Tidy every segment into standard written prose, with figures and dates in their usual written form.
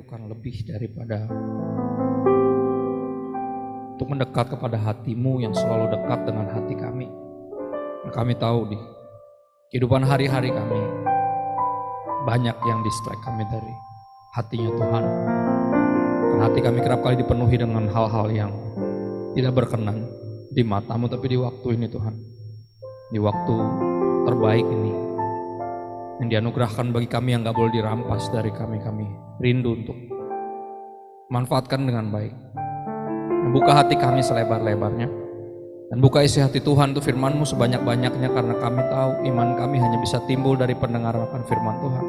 merindukan lebih daripada untuk mendekat kepada hati-Mu yang selalu dekat dengan hati kami. Dan kami tahu di kehidupan hari-hari kami banyak yang distract kami dari hatinya Tuhan. Karena hati kami kerap kali dipenuhi dengan hal-hal yang tidak berkenan di mata-Mu, tapi di waktu ini Tuhan, di waktu terbaik ini yang dianugerahkan bagi kami yang gak boleh dirampas dari kami rindu untuk manfaatkan dengan baik. Buka hati kami selebar-lebarnya dan buka isi hati Tuhan untuk firman-Mu sebanyak-banyaknya, karena kami tahu iman kami hanya bisa timbul dari pendengaran akan firman Tuhan.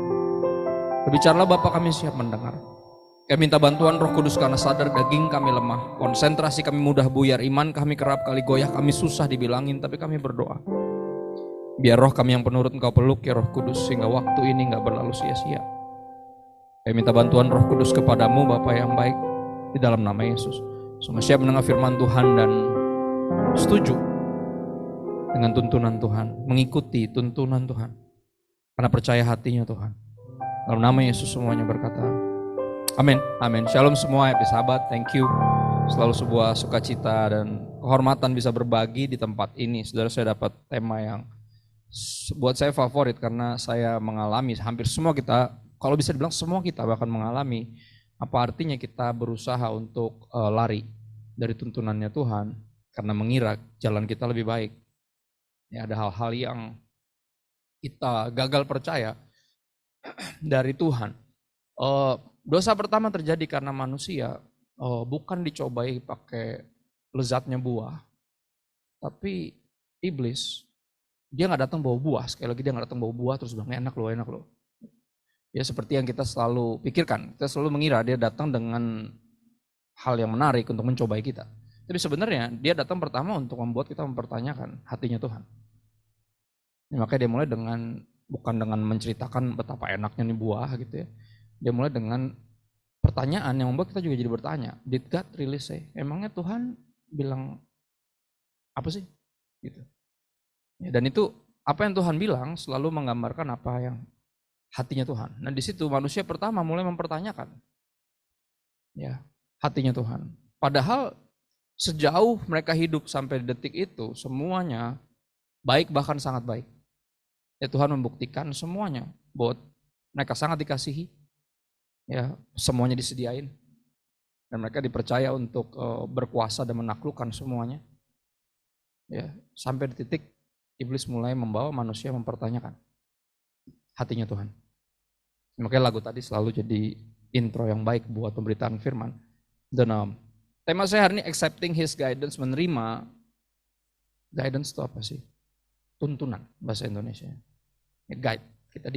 Berbicaralah Bapa, kami siap mendengar. Kami minta bantuan Roh Kudus karena sadar daging kami lemah, konsentrasi kami mudah buyar, iman kami kerap kali goyah, kami susah dibilangin, tapi kami berdoa. Biar roh kami yang penurut Engkau peluk ya Roh Kudus, sehingga waktu ini gak berlalu sia-sia. Kami minta bantuan Roh Kudus kepadamu Bapa yang baik, di dalam nama Yesus. Semua siap mendengar firman Tuhan dan setuju dengan tuntunan Tuhan, mengikuti tuntunan Tuhan, karena percaya hatinya Tuhan. Dalam nama Yesus semuanya berkata amin, amin. Shalom semua, happy sahabat, thank you. Selalu sebuah sukacita dan kehormatan bisa berbagi di tempat ini. Saudara, saya dapat tema yang buat saya favorit karena saya mengalami, hampir semua kita, kalau bisa dibilang semua kita bahkan mengalami, apa artinya kita berusaha untuk lari dari tuntunannya Tuhan karena mengira jalan kita lebih baik. Ya, ada hal-hal yang kita gagal percaya dari Tuhan. Dosa pertama terjadi karena manusia bukan dicobai pakai lezatnya buah, tapi iblis. Dia gak datang bawa buah, sekali lagi dia gak datang bawa buah terus bilang enak loh. Ya seperti yang kita selalu pikirkan, kita selalu mengira dia datang dengan hal yang menarik untuk mencobai kita. Tapi sebenarnya dia datang pertama untuk membuat kita mempertanyakan hatinya Tuhan. Ya, makanya dia mulai bukan dengan menceritakan betapa enaknya nih buah gitu ya. Dia mulai dengan pertanyaan yang membuat kita juga jadi bertanya, did God really say? Emangnya Tuhan bilang apa sih? Gitu. Ya, dan itu apa yang Tuhan bilang selalu menggambarkan apa yang hatinya Tuhan. Nah di situ manusia pertama mulai mempertanyakan ya hatinya Tuhan. Padahal sejauh mereka hidup sampai detik itu semuanya baik, bahkan sangat baik. Ya Tuhan membuktikan semuanya bahwa mereka sangat dikasihi. Ya semuanya disediain. Dan mereka dipercaya untuk berkuasa dan menaklukkan semuanya. Ya sampai di titik iblis mulai membawa manusia mempertanyakan hatinya Tuhan. Makanya lagu tadi selalu jadi intro yang baik buat pemberitaan firman. Dan tema saya hari ini accepting his guidance, menerima guidance itu apa sih? Tuntunan bahasa Indonesia. Guide, kita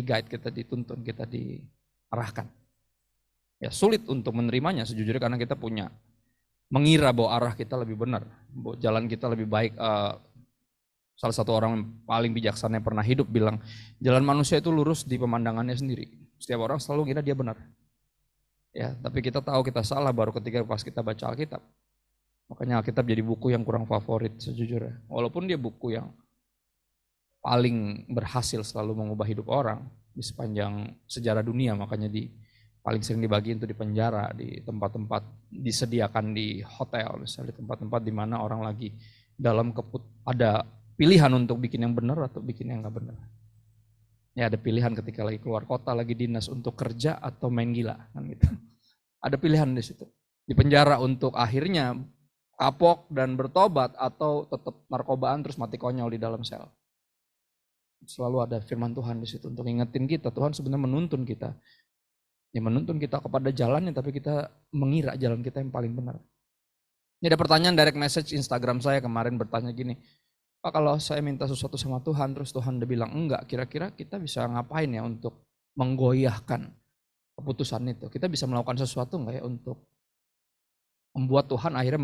dituntun, kita diarahkan. Ya sulit untuk menerimanya sejujurnya karena kita mengira bahwa arah kita lebih benar, bahwa jalan kita lebih baik. Salah satu orang yang paling bijaksana yang pernah hidup bilang, jalan manusia itu lurus di pemandangannya sendiri. Setiap orang selalu kira dia benar. Ya, tapi kita tahu kita salah baru ketika pas kita baca Alkitab. Makanya Alkitab jadi buku yang kurang favorit sejujurnya. Walaupun dia buku yang paling berhasil selalu mengubah hidup orang di sepanjang sejarah dunia, makanya paling sering dibagi itu di penjara, di tempat-tempat disediakan di hotel, misalnya di tempat-tempat di mana orang lagi dalam ada pilihan untuk bikin yang benar atau bikin yang nggak benar. Ya ada pilihan ketika lagi keluar kota, lagi dinas untuk kerja atau main gila, kan gitu. Ada pilihan di situ. Di penjara untuk akhirnya kapok dan bertobat atau tetap narkobaan terus mati konyol di dalam sel. Selalu ada firman Tuhan di situ untuk ngingetin kita, Tuhan sebenarnya menuntun kita. Ya menuntun kita kepada jalannya, tapi kita mengira jalan kita yang paling benar. Ini ada pertanyaan direct message Instagram saya kemarin bertanya gini, Pak, kalau saya minta sesuatu sama Tuhan, terus Tuhan udah bilang enggak, kira-kira kita bisa ngapain ya untuk menggoyahkan keputusan itu? Kita bisa melakukan sesuatu enggak ya untuk membuat Tuhan akhirnya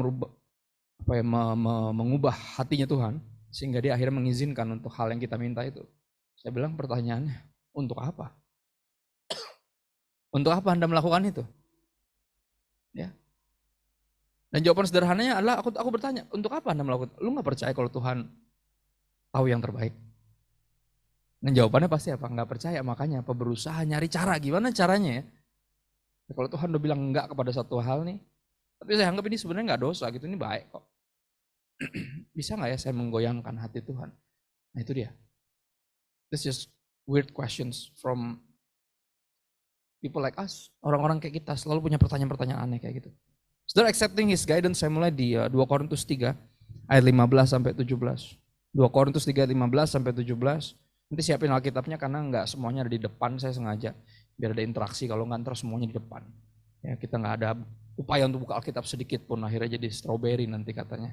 mengubah hatinya Tuhan, sehingga dia akhirnya mengizinkan untuk hal yang kita minta itu? Saya bilang pertanyaannya, untuk apa? Untuk apa Anda melakukan itu? Ya. Dan jawaban sederhananya adalah aku bertanya, untuk apa Anda melakukan? Lu gak percaya kalau Tuhan tahu yang terbaik? Dan jawabannya pasti apa? Nggak percaya, makanya apa? Berusaha nyari cara, gimana caranya ya? Ya, kalau Tuhan udah bilang enggak kepada satu hal nih, tapi saya anggap ini sebenarnya nggak dosa gitu, ini baik kok. Bisa nggak ya saya menggoyangkan hati Tuhan? Nah itu dia. This just weird questions from people like us. Orang-orang kayak kita selalu punya pertanyaan-pertanyaan aneh kayak gitu. Saudara, accepting his guidance, saya mulai di 2 Korintus 3 ayat 15 sampai 17. 2 Korintus 3 ayat 15 sampai 17. Nanti siapin Alkitabnya karena nggak semuanya ada di depan, saya sengaja biar ada interaksi, kalau nggak ntar semuanya di depan. Ya, kita nggak ada upaya untuk buka Alkitab sedikit pun, akhirnya jadi strawberry nanti katanya.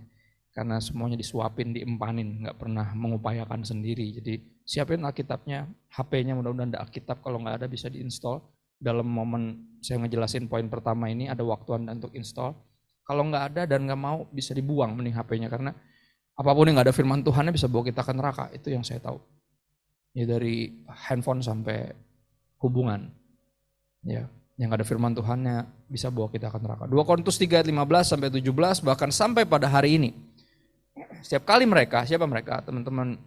Karena semuanya disuapin, diempanin, nggak pernah mengupayakan sendiri. Jadi siapin Alkitabnya, HP-nya mudah-mudahan ada Alkitab, kalau nggak ada bisa diinstal. Dalam momen saya ngejelasin poin pertama ini ada waktu Anda untuk install. Kalau nggak ada dan nggak mau bisa dibuang mending HP-nya, karena apapun yang nggak ada firman Tuhannya bisa bawa kita ke neraka, itu yang saya tahu. Ya dari handphone sampai hubungan. Ya, yang ada firman Tuhannya bisa bawa kita ke neraka. 2 Korintus 3 ayat 15 sampai 17, bahkan sampai pada hari ini. Setiap kali mereka, siapa mereka? Teman-teman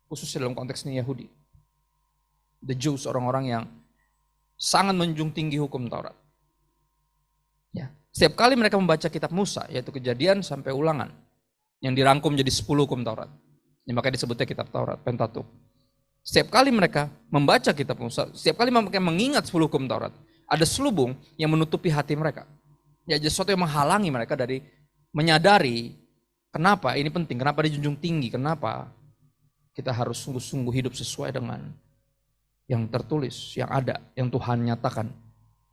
khususnya dalam konteks ini Yahudi. The Jews, orang-orang yang sangat menjunjung tinggi hukum Taurat. Ya, setiap kali mereka membaca kitab Musa, yaitu Kejadian sampai Ulangan, yang dirangkum jadi 10 hukum Taurat. Yang makanya disebutnya kitab Taurat, Pentateuch. Setiap kali mereka membaca kitab Musa, setiap kali mereka mengingat 10 hukum Taurat, ada selubung yang menutupi hati mereka. Ya, sesuatu yang menghalangi mereka dari menyadari kenapa ini penting, kenapa dijunjung tinggi, kenapa kita harus sungguh-sungguh hidup sesuai dengan yang tertulis, yang ada, yang Tuhan nyatakan.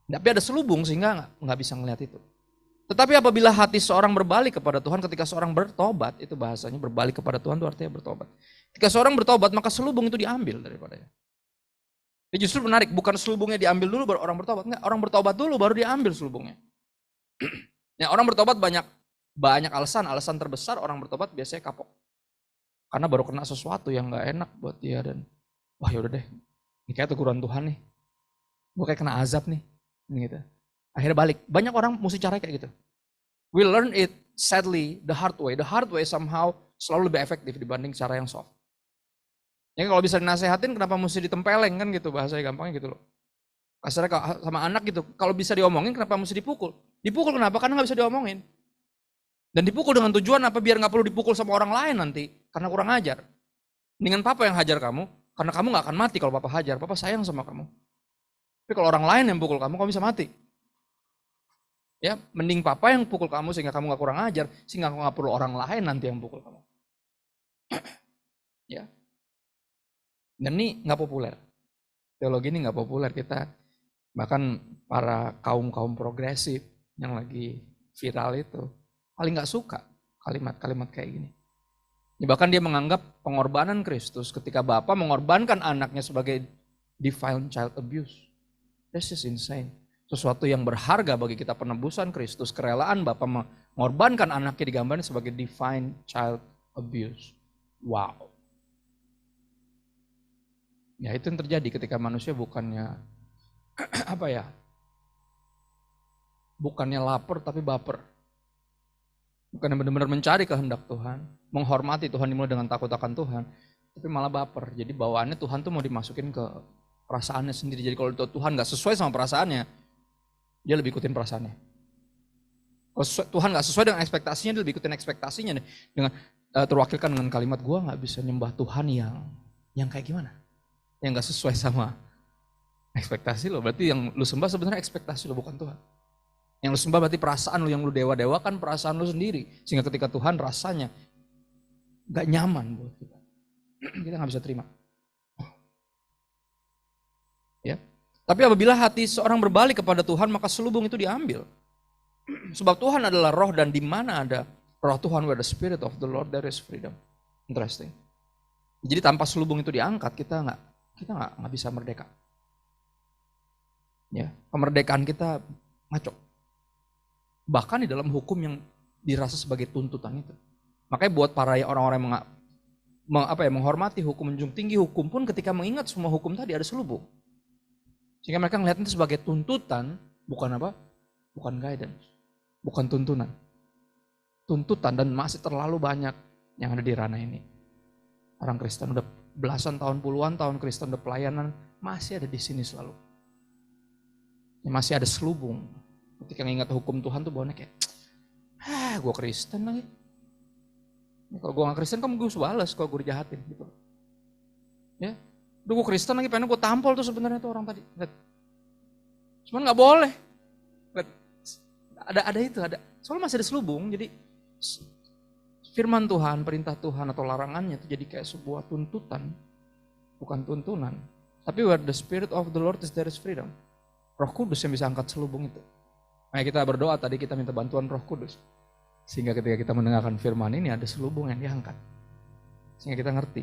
Tapi ada selubung sehingga nggak bisa ngelihat itu. Tetapi apabila hati seorang berbalik kepada Tuhan, ketika seorang bertobat, itu bahasanya berbalik kepada Tuhan itu artinya bertobat. Ketika seorang bertobat, maka selubung itu diambil daripadanya. Dia justru menarik, bukan selubungnya diambil dulu baru orang bertobat. Enggak, orang bertobat dulu baru diambil selubungnya. Ya, orang bertobat banyak alasan terbesar orang bertobat biasanya kapok. Karena baru kena sesuatu yang nggak enak buat dia dan wah yaudah deh, ini kayak teguran Tuhan nih. Gue kayak kena azab nih. Gitu. Akhirnya balik. Banyak orang mesti cara kayak gitu. We learn it sadly the hard way. The hard way somehow selalu lebih efektif dibanding cara yang soft. Ya kalau bisa dinasehatin kenapa mesti ditempeleng kan gitu, bahasanya gampangnya gitu loh. Kasarnya sama anak gitu, kalau bisa diomongin kenapa mesti dipukul? Dipukul kenapa? Karena nggak bisa diomongin. Dan dipukul dengan tujuan apa? Biar nggak perlu dipukul sama orang lain nanti, karena kurang ajar. Dengan papa yang hajar kamu, karena kamu nggak akan mati kalau papa hajar. Papa sayang sama kamu. Tapi kalau orang lain yang pukul kamu bisa mati. Ya, mending papa yang pukul kamu sehingga kamu nggak kurang ajar, sehingga kamu nggak perlu orang lain nanti yang pukul kamu. Ya. Dan ini nggak populer. Teologi ini nggak populer, kita bahkan para kaum progresif yang lagi viral itu paling nggak suka kalimat-kalimat kayak gini. Ya, bahkan dia menganggap pengorbanan Kristus ketika Bapa mengorbankan anaknya sebagai divine child abuse. This is insane. Sesuatu yang berharga bagi kita, penebusan Kristus, kerelaan Bapa mengorbankan anaknya digambarkan sebagai divine child abuse. Wow. Ya itu yang terjadi ketika manusia bukannya bukannya lapar tapi baper. Bukannya benar-benar mencari kehendak Tuhan, menghormati Tuhan, dimulai dengan takut akan Tuhan, tapi malah baper. Jadi bawaannya Tuhan tuh mau dimasukin ke perasaannya sendiri. Jadi kalau Tuhan gak sesuai sama perasaannya, dia lebih ikutin perasaannya. Kalau Tuhan gak sesuai dengan ekspektasinya, dia lebih ikutin ekspektasinya. Dengan terwakilkan dengan kalimat, gue gak bisa nyembah Tuhan yang kayak gimana? Yang gak sesuai sama ekspektasi lo. Berarti yang lu sembah sebenarnya ekspektasi lo, bukan Tuhan. Yang lu sembah berarti perasaan lo, yang lu dewa-dewakan perasaan lo sendiri. Sehingga ketika Tuhan rasanya gak nyaman buat kita. Kita gak bisa terima. Ya. Tapi apabila hati seorang berbalik kepada Tuhan, maka selubung itu diambil. Sebab Tuhan adalah roh, dan di mana ada roh Tuhan, where the spirit of the Lord, there is freedom. Interesting. Jadi tanpa selubung itu diangkat, kita nggak bisa merdeka. Ya, kemerdekaan kita ngaco. Bahkan di dalam hukum yang dirasa sebagai tuntutan itu. Makanya buat para orang-orang yang menghormati hukum, menjunjung tinggi hukum pun, ketika mengingat semua hukum tadi ada selubung. Sehingga mereka melihat itu sebagai tuntutan, bukan bukan guidance, bukan tuntunan. Tuntutan, dan masih terlalu banyak yang ada di ranah ini. Orang Kristen udah belasan tahun, puluhan tahun Kristen udah pelayanan, masih ada di sini selalu. Ya, masih ada selubung. Ketika ngingat hukum Tuhan tuh bawaannya kayak, gue Kristen lagi. Ya, kalau gue gak Kristen kamu gue balas kalau gue dijahatin gitu. Ya, udah gue Kristen lagi pengen gue tampol tuh sebenarnya tuh orang tadi. Lihat. Cuman nggak boleh. Lihat. Ada itu, ada. Soalnya masih ada selubung, jadi firman Tuhan, perintah Tuhan atau larangannya itu jadi kayak sebuah tuntutan, bukan tuntunan. Tapi where the spirit of the Lord is there is freedom. Roh Kudus yang bisa angkat selubung itu. Nah, kita berdoa tadi kita minta bantuan Roh Kudus. Sehingga ketika kita mendengarkan firman ini ada selubung yang diangkat. Sehingga kita ngerti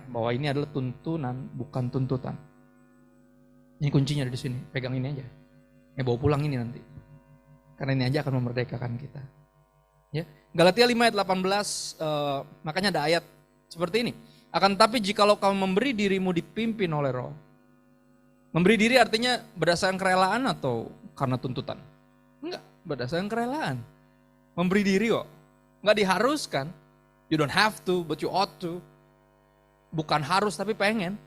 bahwa ini adalah tuntunan, bukan tuntutan. Ini kuncinya ada di sini. Pegang ini aja. Bawa pulang ini nanti. Karena ini aja akan memerdekakan kita. Ya. Galatia 5 ayat 18, makanya ada ayat seperti ini. Akan tetapi jikalau kamu memberi dirimu dipimpin oleh Roh. Memberi diri artinya berdasarkan kerelaan atau karena tuntutan? Enggak, berdasarkan kerelaan. Memberi diri kok. Enggak diharuskan. You don't have to, but you ought to. Bukan harus tapi pengen.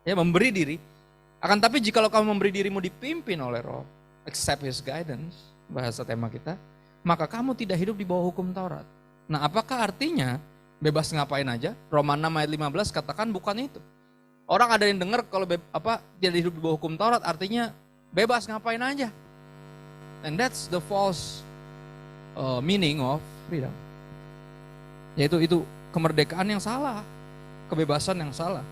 Ya, memberi diri. Akan tapi jikalau kamu memberi dirimu dipimpin oleh Roh, accept His guidance, bahasa tema kita, maka kamu tidak hidup di bawah hukum Taurat. Nah, apakah artinya bebas ngapain aja? Roma 6 ayat 15 katakan bukan itu. Orang ada yang dengar kalau tidak hidup di bawah hukum Taurat artinya bebas ngapain aja. And that's the false meaning of freedom. Yaitu itu kemerdekaan yang salah, kebebasan yang salah.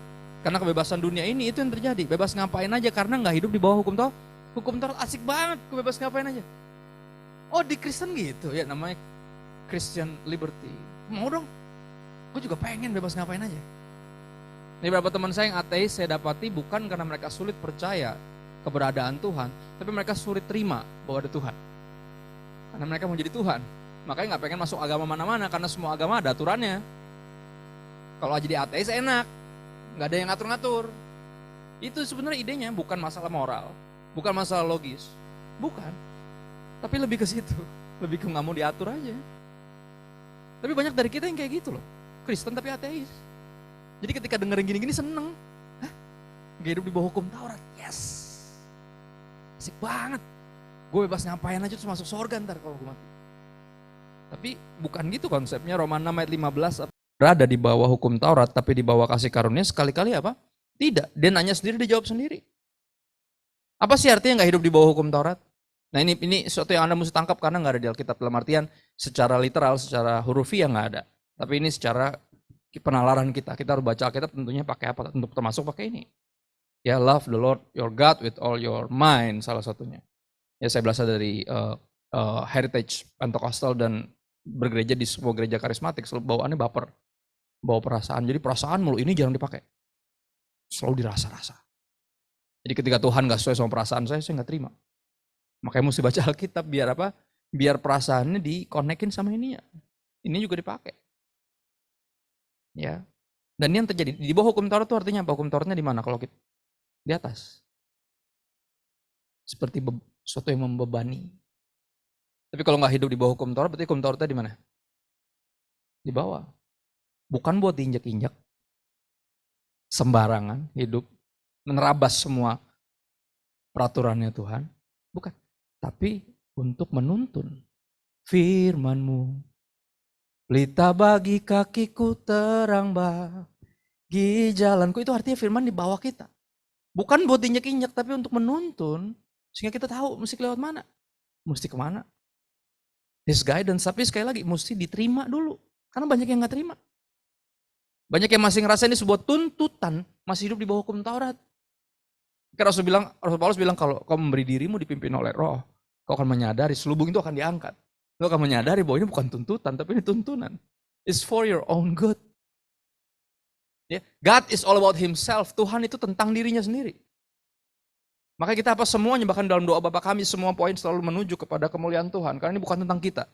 Karena kebebasan dunia ini itu yang terjadi, bebas ngapain aja karena nggak hidup di bawah hukum Taurat. Hukum Taurat asik banget, bebas ngapain aja. Oh, di Kristen gitu ya, namanya Christian liberty. Mau dong, gue juga pengen bebas ngapain aja. Ini beberapa teman saya yang ateis saya dapati bukan karena mereka sulit percaya keberadaan Tuhan, tapi mereka sulit terima bahwa ada Tuhan. Karena mereka mau jadi Tuhan, makanya nggak pengen masuk agama mana-mana karena semua agama ada aturannya. Kalau jadi ateis enak, nggak ada yang ngatur-ngatur. Itu sebenarnya idenya bukan masalah moral, bukan masalah logis, bukan. Tapi lebih ke situ, lebih ke nggak mau diatur aja. Tapi banyak dari kita yang kayak gitu loh, Kristen tapi ateis. Jadi ketika dengerin gini-gini seneng. Hah? Gak hidup di bawah hukum Taurat. Yes. Asik banget. Gue bebas ngapain aja terus masuk surga ntar kalau gue mati. Tapi bukan gitu konsepnya. Roma 6 ayat 15. Berada di bawah hukum Taurat tapi di bawah kasih karunia sekali-kali apa? Tidak. Dia nanya sendiri, dia jawab sendiri. Apa sih artinya gak hidup di bawah hukum Taurat? Nah ini sesuatu yang Anda mesti tangkap karena gak ada di Alkitab dalam artian secara literal, secara hurufiah gak ada. Tapi ini secara penalaran kita harus baca Alkitab tentunya pakai apa? Untuk termasuk pakai ini. Ya, love the Lord your God with all your mind salah satunya. Ya, saya belajar dari heritage Pentecostal dan bergereja di sebuah gereja karismatik selalu bawaannya baper, bawa perasaan. Jadi perasaan mulu ini jarang dipakai. Selalu dirasa-rasa. Jadi ketika Tuhan gak sesuai sama perasaan saya nggak terima. Makanya mesti baca Alkitab biar apa? Biar perasaannya dikonekin sama ini ya. Ini juga dipakai. Ya, dan ini yang terjadi di bawah hukum Taurat itu artinya apa? Hukum Tauratnya di mana kalau kita di atas? Seperti sesuatu yang membebani. Tapi kalau nggak hidup di bawah hukum Taurat, berarti hukum Tauratnya di mana? Di bawah. Bukan buat diinjak-injak, sembarangan hidup, menerabas semua peraturannya Tuhan, bukan. Tapi untuk menuntun firman-Mu. Pelita bagi kakiku, terang bagi jalanku. Itu artinya firman di bawah kita. Bukan buat injak-injak, tapi untuk menuntun. Sehingga kita tahu mesti lewat mana. Mesti kemana. His guidance, tapi sekali lagi mesti diterima dulu. Karena banyak yang gak terima. Banyak yang masih ngerasa ini sebuah tuntutan, masih hidup di bawah hukum Taurat. Rasul Paulus bilang kalau kau memberi dirimu dipimpin oleh Roh, kau akan menyadari selubung itu akan diangkat. Lo akan menyadari bahwa ini bukan tuntutan, tapi ini tuntunan. It's for your own good. Yeah. God is all about Himself. Tuhan itu tentang dirinya sendiri. Makanya kita apa semuanya, bahkan dalam doa Bapa kami, semua poin selalu menuju kepada kemuliaan Tuhan. Karena ini bukan tentang kita.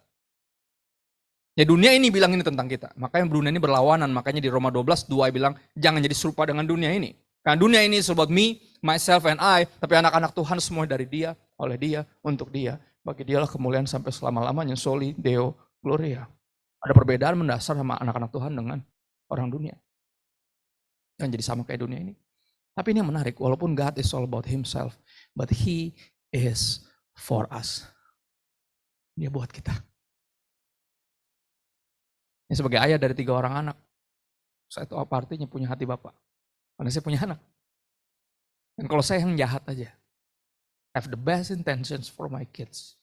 Ya dunia ini bilang ini tentang kita. Makanya dunia ini berlawanan. Makanya di Roma 12, 2 bilang jangan jadi serupa dengan dunia ini. Karena dunia ini is about me, myself and I. Tapi anak-anak Tuhan semua dari Dia, oleh Dia, untuk Dia. Bagi Dialah kemuliaan sampai selama-lamanya. Soli Deo Gloria. Ada perbedaan mendasar sama anak-anak Tuhan dengan orang dunia. Yang jadi sama kayak dunia ini. Tapi ini yang menarik. Walaupun God is all about Himself. but He is for us. Dia buat kita. Ini sebagai ayah dari 3 orang anak, saya tahu apa artinya punya hati Bapak. Karena saya punya anak. Dan kalau saya yang jahat aja, have the best intentions for my kids.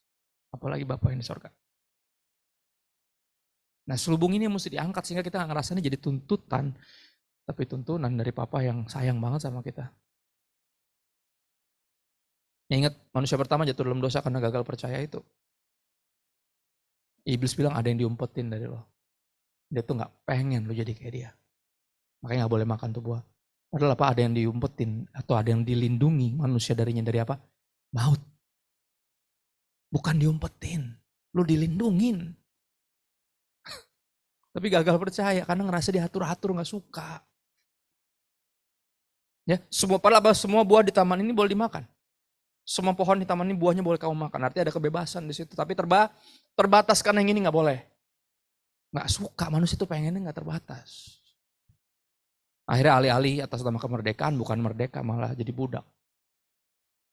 Apalagi Bapak yang di sorga. Nah selubung ini mesti diangkat sehingga kita gak ngerasanya jadi tuntutan. Tapi tuntunan dari Papa yang sayang banget sama kita. Ya ingat manusia pertama jatuh dalam dosa karena gagal percaya itu. Iblis bilang ada yang diumpetin dari lo. Dia tuh gak pengen lo jadi kayak dia. Makanya gak boleh makan tuh buah. Padahal apa ada yang diumpetin atau ada yang dilindungi manusia darinya dari apa? Maut. Bukan diumpetin. Lo dilindungin. Tapi gagal percaya karena ngerasa diatur-atur gak suka. Ya, semua buah di taman ini boleh dimakan. Semua pohon di taman ini buahnya boleh kamu makan. Artinya ada kebebasan di situ. Tapi terbatas karena yang ini gak boleh. Gak suka, manusia itu pengennya gak terbatas. Akhirnya alih-alih atas nama kemerdekaan bukan merdeka malah jadi budak.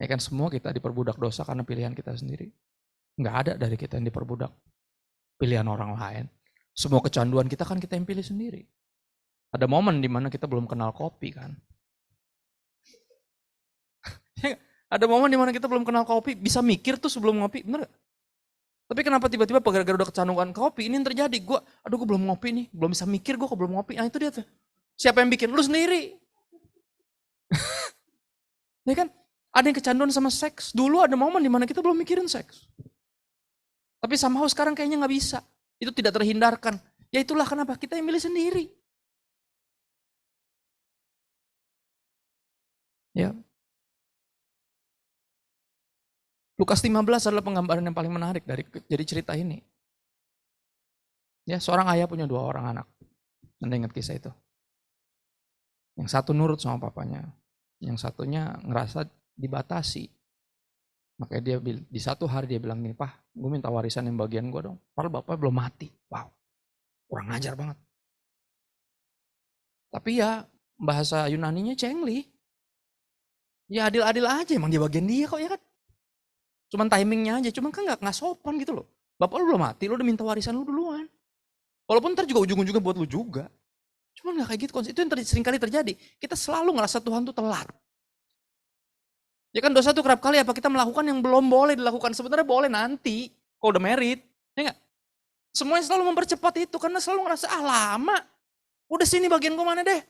Ya kan semua kita diperbudak dosa karena pilihan kita sendiri. Gak ada dari kita yang diperbudak pilihan orang lain. Semua kecanduan kita kan kita yang pilih sendiri. Ada momen di mana kita belum kenal kopi kan. Ada momen di mana kita belum kenal kopi, bisa mikir tuh sebelum ngopi, bener gak? Tapi kenapa tiba-tiba gara-gara udah kecanduan kopi, ini yang terjadi. Gue belum ngopi nih, belum bisa mikir gue belum ngopi. Nah itu dia tuh. Siapa yang bikin? Lu sendiri. Ya kan? Ada yang kecanduan sama seks. Dulu ada momen di mana kita belum mikirin seks. Tapi somehow sekarang kayaknya gak bisa. Itu tidak terhindarkan. Ya itulah kenapa kita yang milih sendiri. Ya. Lukas 15 adalah penggambaran yang paling menarik dari cerita ini. Ya, seorang ayah punya 2 orang anak. Anda ingat kisah itu? Yang satu nurut sama papanya. Yang satunya ngerasa dibatasi. Makanya dia di satu hari dia bilang nih, "Pah, gue minta warisan yang bagian gue dong." Padahal bapak belum mati. Wow, kurang ajar banget. Tapi ya bahasa Yunaninya cengli. Ya adil-adil aja, emang dia bagian dia kok ya kan. Cuman timingnya aja, cuman kan gak sopan gitu loh. Bapak lu belum mati, lu udah minta warisan lu duluan. Walaupun ntar juga ujung-ujungnya buat lu juga. Cuman gak kayak gitu, itu yang sering kali terjadi. Kita selalu ngerasa Tuhan tuh telat. Ya kan dosa tuh kerap kali apa kita melakukan yang belum boleh dilakukan. Sebenarnya boleh nanti, kalau udah married. Ya gak? Semuanya selalu mempercepat itu, karena selalu ngerasa, lama. Udah sini bagian gue mana deh.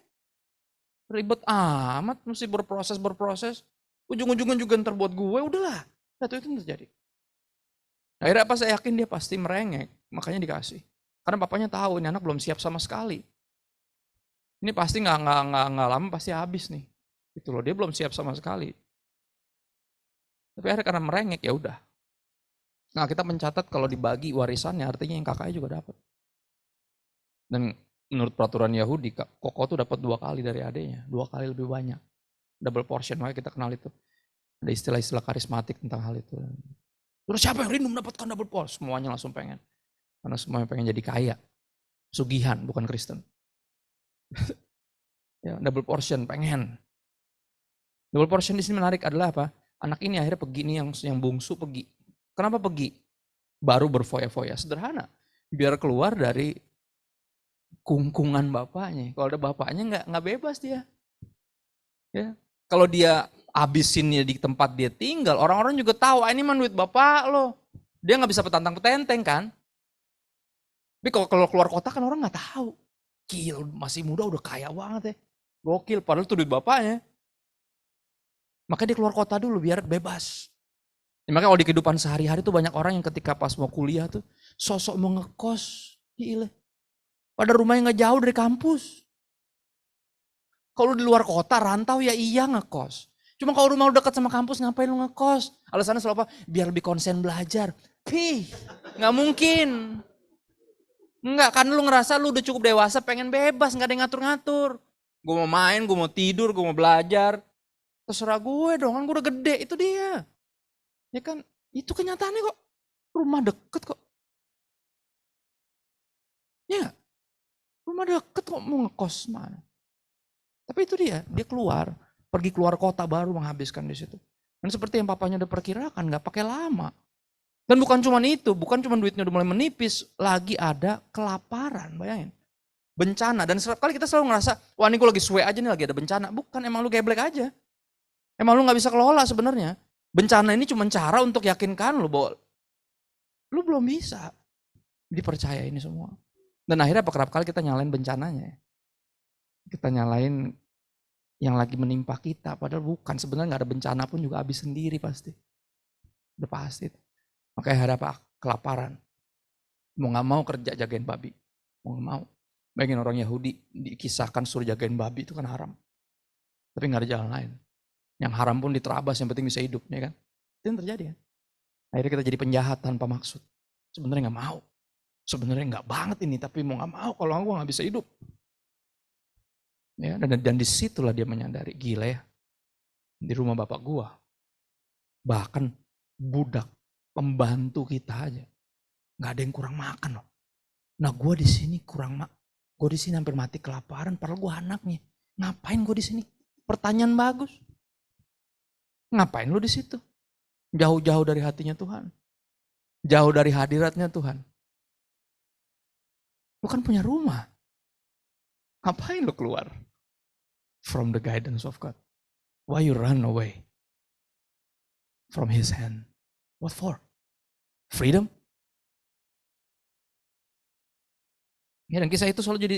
Ribet amat, mesti berproses. Ujung-ujungnya juga ntar buat gue, udahlah. Itu yang terjadi. Akhirnya apa, saya yakin dia pasti merengek, makanya dikasih. Karena papanya tahu, ini anak belum siap sama sekali. Ini pasti nggak lama pasti habis nih. Itu loh, dia belum siap sama sekali. Tapi akhirnya karena merengek ya udah. Nah kita mencatat kalau dibagi warisannya artinya yang kakaknya juga dapat. Dan menurut peraturan Yahudi, Koko tuh dapat 2 kali dari adiknya, 2 kali lebih banyak. Double portion, makanya kita kenal itu. Ada istilah-istilah karismatik tentang hal itu. Terus siapa yang rindu mendapatkan double portion? Semuanya langsung pengen. Karena semuanya pengen jadi kaya. Sugihan, bukan Kristen. Ya, double portion, pengen. Double portion di sini menarik adalah apa? Anak ini akhirnya pergi nih, yang bungsu pergi. Kenapa pergi? Baru berfoya-foya, sederhana. Biar keluar dari kungkungan bapaknya. Kalau ada bapaknya nggak bebas dia. Ya. Kalau dia habisinnya di tempat dia tinggal, orang-orang juga tahu, ini mah duit bapak lo. Dia nggak bisa petantang-petenteng kan. Tapi kalau keluar kota kan orang nggak tahu. Gila, masih muda udah kaya banget ya. Gokil, padahal itu duit bapaknya. Makanya dia keluar kota dulu biar bebas. Ya, makanya kalau di kehidupan sehari-hari tuh banyak orang yang ketika pas mau kuliah tuh sosok mau ngekos. Gila. Pada rumahnya nggak jauh dari kampus. Kalau di luar kota rantau ya iya ngekos. Cuma kalau rumah lu dekat sama kampus ngapain lu ngekos? Alasannya selalu apa? Biar lebih konsen belajar. Nggak mungkin. Enggak, kan lu ngerasa lu udah cukup dewasa pengen bebas, nggak ada yang ngatur-ngatur. Gue mau main, gue mau tidur, gue mau belajar. Terserah gue dong, kan gue udah gede, itu dia. Ya kan, itu kenyataannya kok. Rumah deket kok. Ya, rumah deket kok mau ngekos mana. Tapi itu dia keluar, pergi keluar kota baru menghabiskan di situ. Dan seperti yang papanya udah perkirakan, gak pakai lama. Dan bukan cuma itu, bukan cuma duitnya udah mulai menipis, lagi ada kelaparan, bayangin. Bencana, dan setiap kali kita selalu ngerasa, wah ini gue lagi suwe aja nih, lagi ada bencana. Bukan, emang lu geblek aja. Emang lu gak bisa kelola sebenarnya. Bencana ini cuma cara untuk yakinkan lu bahwa lu belum bisa dipercaya ini semua. Dan akhirnya kerap kali kita nyalain bencananya. Kita nyalain yang lagi menimpa kita, padahal bukan. Sebenarnya gak ada bencana pun juga habis sendiri pasti. Udah pasti. Makanya ada apa? Kelaparan. Mau gak mau kerja jagain babi. Mau gak mau. Bayangin orang Yahudi dikisahkan suruh jagain babi itu kan haram. Tapi gak ada jalan lain. Yang haram pun diterabas, yang penting bisa hidup. Ya kan? Itu yang terjadi kan. Akhirnya kita jadi penjahat tanpa maksud. Sebenarnya gak mau. Sebenarnya gak banget ini, tapi mau gak mau kalau aku gak bisa hidup. Ya, dan disitulah dia menyadari, gila ya. Di rumah bapak gua. Bahkan budak, pembantu kita aja. Gak ada yang kurang makan loh. Nah gua di sini gue di sini hampir mati kelaparan, padahal gue anaknya. Ngapain gue di sini? Pertanyaan bagus. Ngapain lu di situ? Jauh-jauh dari hatinya Tuhan. Jauh dari hadiratnya Tuhan. Lu kan punya rumah. Ngapain lu keluar? From the guidance of God. Why you run away? From His hand. What for? Freedom? Ya, dan kisah itu selalu jadi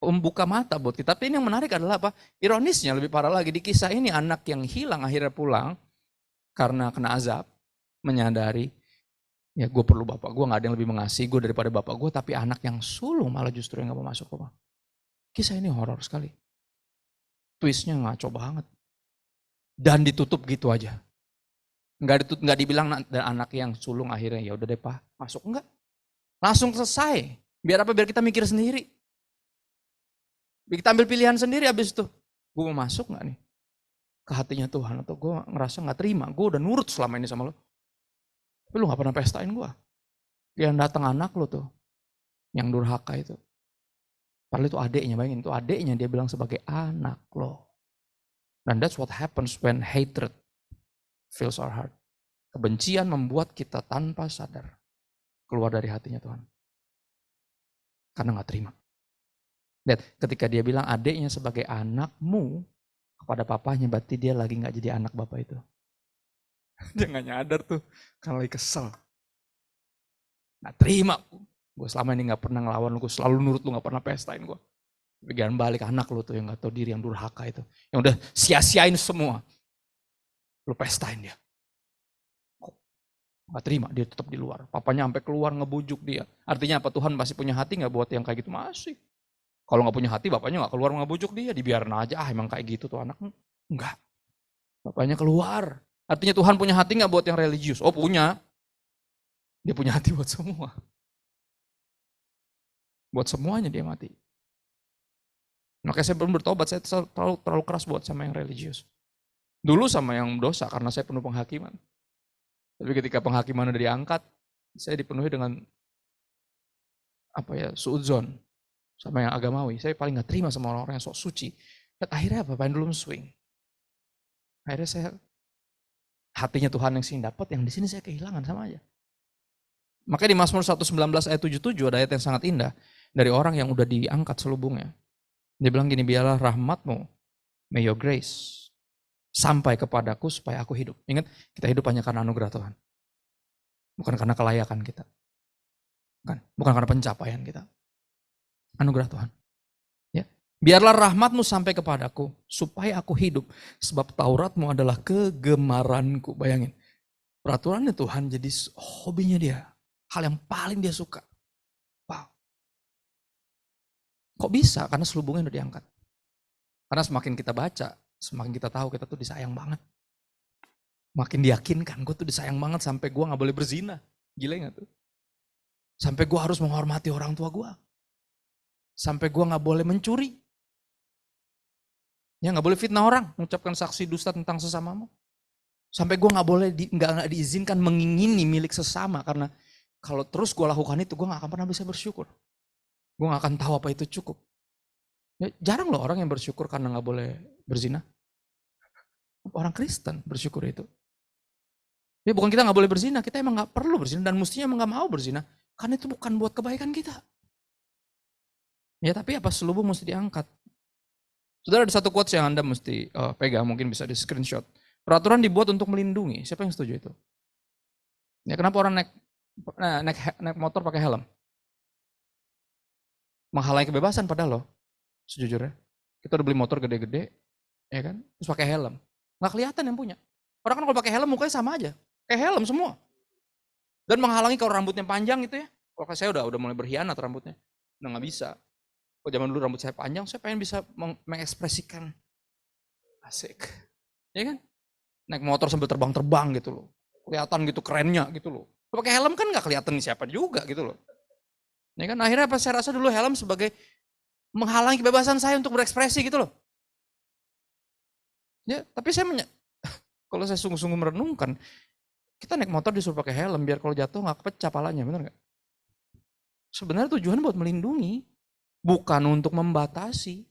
membuka mata buat kita. Tapi ini yang menarik adalah apa? Ironisnya lebih parah lagi. Di kisah ini anak yang hilang akhirnya pulang karena kena azab. Menyadari, ya gue perlu bapak gue, gak ada yang lebih mengasihi gue daripada bapak gue. Tapi anak yang sulung malah justru yang gak mau masuk rumah. Kisah ini horor sekali. Twistnya ngaco banget. Dan ditutup gitu aja. Nggak dibilang dan anak yang sulung akhirnya ya udah deh pak masuk, enggak. Langsung selesai. Biar apa? Biar kita mikir sendiri. Biar kita ambil pilihan sendiri abis itu. Gue mau masuk gak nih ke hatinya Tuhan, atau gue ngerasa gak terima. Gue udah nurut selama ini sama lo. Tapi lo gak pernah pestain gue. Yang datang anak lo tuh, yang durhaka itu. Padahal itu adeknya, bayangin itu adeknya dia bilang sebagai anak lo. Dan that's what happens when hatred fills our heart. Kebencian membuat kita tanpa sadar keluar dari hatinya Tuhan. Karena gak terima. Lihat, ketika dia bilang adiknya sebagai anakmu kepada papanya, berarti dia lagi gak jadi anak bapak itu. Dia gak nyadar tuh, karena lagi kesel. Gak terima. Gue selama ini gak pernah ngelawan lu, gue selalu nurut lu, gak pernah pestain gue. Bagian balik anak lu tuh yang gak tahu diri, yang durhaka itu. Yang udah sia-siain semua. Lu pestain dia. Gak terima, dia tetap di luar. Papanya sampai keluar ngebujuk dia. Artinya apa? Tuhan masih punya hati gak buat yang kayak gitu? Masih. Kalau gak punya hati, bapaknya gak keluar ngebujuk dia. Dibiarin aja, emang kayak gitu tuh anak. Enggak. Bapaknya keluar. Artinya Tuhan punya hati gak buat yang religius? Oh punya. Dia punya hati buat semua. Buat semuanya dia mati. Makanya saya belum bertobat, saya terlalu keras buat sama yang religius. Dulu sama yang dosa, karena saya penuh penghakiman. Tapi ketika penghakiman udah diangkat, saya dipenuhi dengan suudzon. Sama yang agamawi, saya paling gak terima sama orang-orang yang sok suci. Dan akhirnya apa? Pendulum swing. Akhirnya saya, hatinya Tuhan yang sini dapat, yang di sini saya kehilangan sama aja. Makanya di Mazmur 119 ayat 77 ada ayat yang sangat indah. Dari orang yang udah diangkat selubungnya. Dia bilang gini, biarlah rahmatmu, may your grace, sampai kepadaku supaya aku hidup. Ingat, kita hidup hanya karena anugerah Tuhan. Bukan karena kelayakan kita. Bukan karena pencapaian kita. Anugerah Tuhan. Ya. Biarlah rahmatmu sampai kepadaku, supaya aku hidup. Sebab Tauratmu adalah kegemaranku. Bayangin, peraturannya Tuhan jadi hobinya dia. Hal yang paling dia suka. Wow. Kok bisa? Karena selubungnya udah diangkat. Karena semakin kita baca, semakin kita tahu kita tuh disayang banget. Makin diyakinkan, gue tuh disayang banget sampai gue gak boleh berzina. Gila gak tuh? Sampai gue harus menghormati orang tua gue. Sampai gue gak boleh mencuri. Ya gak boleh fitnah orang, mengucapkan saksi dusta tentang sesamamu. Sampai gue gak boleh, gak diizinkan mengingini milik sesama. Karena kalau terus gue lakukan itu, gue gak akan pernah bisa bersyukur. Gue gak akan tahu apa itu cukup. Ya, jarang loh orang yang bersyukur karena gak boleh berzina. Orang Kristen bersyukur itu. Ya bukan kita nggak boleh berzina, kita emang nggak perlu berzina dan mestinya emang nggak mau berzina. Karena itu bukan buat kebaikan kita. Ya tapi apa selubung mesti diangkat. Saudara ada satu quotes yang Anda mesti pegang, mungkin bisa di screenshot. Peraturan dibuat untuk melindungi. Siapa yang setuju itu? Ya kenapa orang naik motor pakai helm? Menghalangi kebebasan padahal loh, sejujurnya. Kita udah beli motor gede-gede, ya kan? Terus pakai helm. Nggak kelihatan yang punya. Orang kan kalau pakai helm mukanya sama aja. Kayak helm semua. Dan menghalangi kalau rambutnya panjang gitu ya. Kalau saya udah mulai berkhianat rambutnya. Udah nggak bisa. Kalau zaman dulu rambut saya panjang, saya pengen bisa mengekspresikan. Asik. Ya kan? Naik motor sambil terbang-terbang gitu loh. Kelihatan gitu kerennya gitu loh. Pakai helm kan nggak kelihatan siapa juga gitu loh. Ya kan? Akhirnya apa saya rasa dulu helm sebagai menghalangi kebebasan saya untuk berekspresi gitu loh. Ya, tapi kalau saya sungguh-sungguh merenungkan, kita naik motor disuruh pakai helm biar kalau jatuh nggak kepecah palanya, benar nggak? Sebenarnya tujuan buat melindungi, bukan untuk membatasi,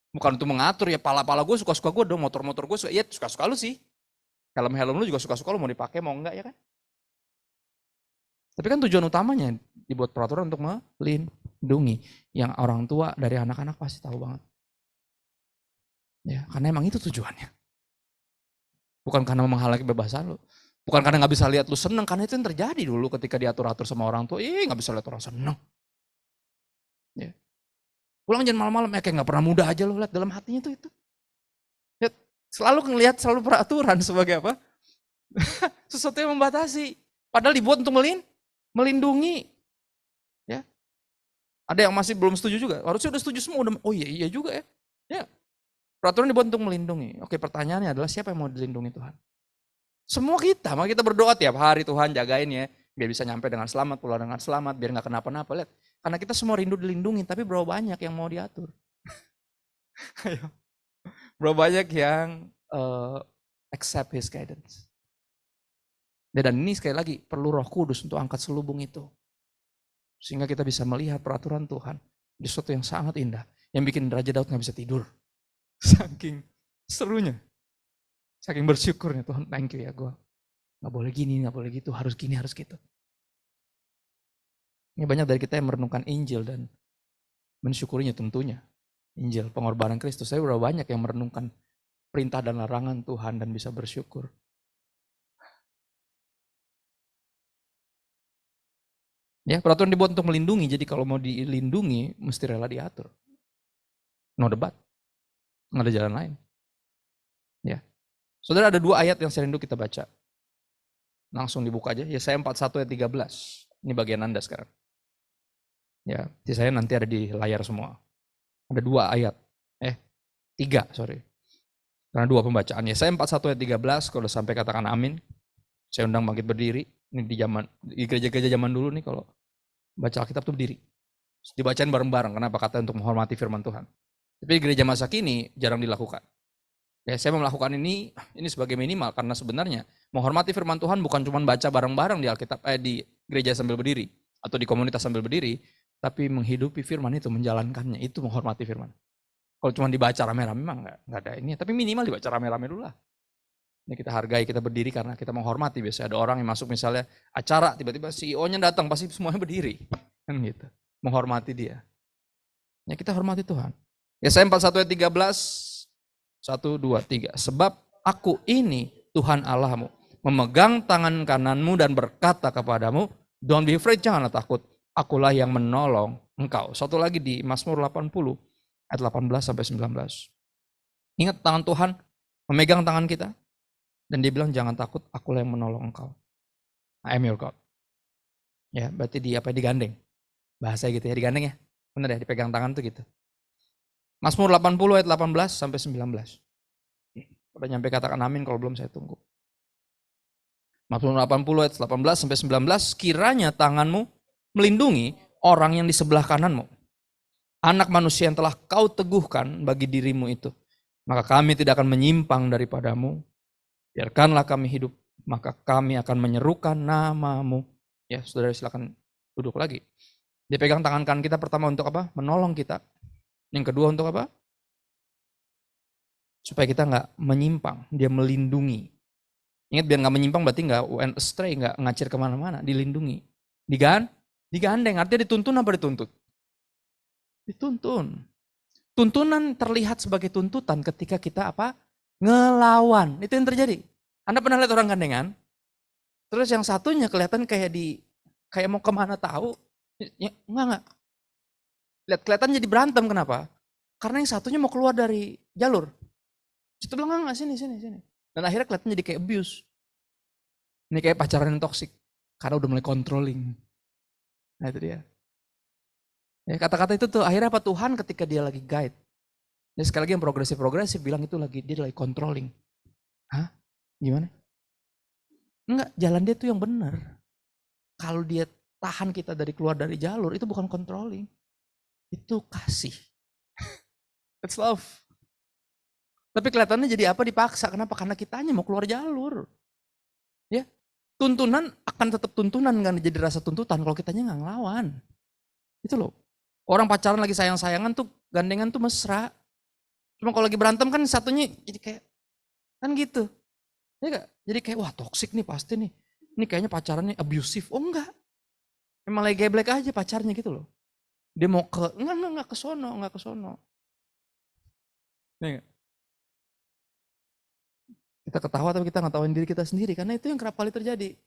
bukan untuk mengatur ya pala-pala gue suka-suka gue dong, motor-motor gue suka, ya suka-suka lu sih, helm lu juga suka-suka lu mau dipakai mau enggak ya kan? Tapi kan tujuan utamanya dibuat peraturan untuk melindungi, yang orang tua dari anak-anak pasti tahu banget, ya karena emang itu tujuannya, bukan karena menghalangi kebebasan lu. Bukan karena nggak bisa lihat lu seneng, karena itu yang terjadi dulu ketika diatur-atur sama orang tua. Nggak bisa lihat orang seneng. Ya. Pulang jangan malam-malam, kayak nggak pernah muda aja lo lihat dalam hatinya tuh itu. Ya, selalu ngelihat selalu peraturan sebagai apa? Sesuatu yang membatasi. Padahal dibuat untuk melindungi. Ya. Ada yang masih belum setuju juga. Harusnya udah setuju semua. Oh iya juga ya. Ya. Peraturan dibuat untuk melindungi. Oke, pertanyaannya adalah siapa yang mau dilindungi Tuhan? Semua kita, maka kita berdoa tiap hari Tuhan jagain ya, biar bisa nyampe dengan selamat, pulang dengan selamat, biar nggak kenapa-napa. Lihat, karena kita semua rindu dilindungi, tapi berapa banyak yang mau diatur? Ayo, berapa banyak yang accept His guidance? Dan ini sekali lagi perlu Roh Kudus untuk angkat selubung itu, sehingga kita bisa melihat peraturan Tuhan di sesuatu yang sangat indah, yang bikin Raja Daud nggak bisa tidur, saking serunya. Saking bersyukurnya Tuhan, thank you ya gue. Gak boleh gini, gak boleh gitu, harus gini, harus gitu. Ini banyak dari kita yang merenungkan Injil dan mensyukurinya tentunya. Injil, pengorbanan Kristus. Saya udah banyak yang merenungkan perintah dan larangan Tuhan dan bisa bersyukur. Ya, peraturan dibuat untuk melindungi, jadi kalau mau dilindungi, mesti rela diatur. No debat. Nggak ada jalan lain. Ya. Saudara, ada 2 ayat yang saya rindu kita baca. Langsung dibuka aja. Yesaya 41 ayat 13. Ini bagian Anda sekarang. Ya, saya nanti ada di layar semua. Ada 2 ayat. 3, sorry. Karena 2 pembacaan. Yesaya 41 ayat 13, kalau sampai katakan amin. Saya undang bangkit berdiri. Ini di gereja-gereja zaman dulu nih kalau baca Alkitab tuh berdiri. Dibacain bareng-bareng. Kenapa? Kata untuk menghormati firman Tuhan. Tapi di gereja masa kini jarang dilakukan. Ya, saya melakukan ini sebagai minimal karena sebenarnya menghormati firman Tuhan bukan cuma baca bareng-bareng di Alkitab di gereja sambil berdiri atau di komunitas sambil berdiri, tapi menghidupi firman itu, menjalankannya, itu menghormati firman. Kalau cuma dibaca rame-rame memang nggak ada ini, tapi minimal dibaca rame-rame dulu lah. Ini kita hargai, kita berdiri karena kita menghormati. Biasanya ada orang yang masuk misalnya acara, tiba-tiba CEO-nya datang, pasti semuanya berdiri. Kan gitu, menghormati dia. Ya kita hormati Tuhan. Yesaya 41 ayat 13, 1, 2, 3. Sebab aku ini Tuhan Allahmu, memegang tangan kananmu dan berkata kepadamu, don't be afraid, janganlah takut, akulah yang menolong engkau. Satu lagi di Mazmur 80 ayat 18 sampai 19. Ingat tangan Tuhan memegang tangan kita dan dia bilang jangan takut, akulah yang menolong engkau. I am your God. Ya, berarti digandeng. Bahasa gitu ya, digandeng ya. Benar ya, dipegang tangan tuh gitu. Mazmur 80 ayat 18 sampai 19. Udah nyampe katakan amin, kalau belum saya tunggu. Mazmur 80 ayat 18 sampai 19, kiranya tanganmu melindungi orang yang di sebelah kananmu. Anak manusia yang telah kau teguhkan bagi dirimu itu. Maka kami tidak akan menyimpang daripadamu. Biarkanlah kami hidup, maka kami akan menyerukan namamu. Ya, saudara silakan duduk lagi. Dia pegang tangan kanan kita pertama untuk apa? Menolong kita. Yang kedua untuk apa? Supaya kita nggak menyimpang, dia melindungi. Ingat biar nggak menyimpang berarti nggak went astray, nggak ngacir kemana-mana, dilindungi. Digandeng, artinya dituntun apa dituntut? Dituntun. Tuntunan terlihat sebagai tuntutan ketika kita apa? Ngelawan. Itu yang terjadi. Anda pernah lihat orang gandengan? Terus yang satunya kelihatan kayak mau kemana tahu. Ya, enggak. Lihat kelihatan jadi berantem, kenapa? Karena yang satunya mau keluar dari jalur. Situ bilang enggak, sini. Dan akhirnya kelihatan jadi kayak abuse. Ini kayak pacaran yang toksik. Karena udah mulai controlling. Nah itu dia. Ya, kata-kata itu tuh akhirnya apa, Tuhan ketika dia lagi guide. Ya, sekali lagi yang progresif bilang itu dia lagi controlling. Hah? Gimana? Enggak, jalan dia tuh yang benar. Kalau dia tahan kita dari keluar dari jalur, itu bukan controlling. Itu kasih. It's love. Tapi kelihatannya jadi apa, dipaksa. Kenapa? Karena kitanya mau keluar jalur. Ya, tuntunan akan tetap tuntunan, kan jadi rasa tuntutan kalau kitanya nggak ngelawan. Itu loh. Orang pacaran lagi sayang-sayangan tuh gandengan tuh mesra. Cuma kalau lagi berantem kan satunya jadi kayak kan gitu. Ya gak? Jadi kayak wah toksik nih pasti nih. Ini kayaknya pacarannya abusive. Oh enggak. Emang lagi geblek aja pacarnya gitu loh. Dia mau enggak ke sono. Ya gak? Kita ketawa tapi kita ngetawain diri kita sendiri karena itu yang kerap kali terjadi.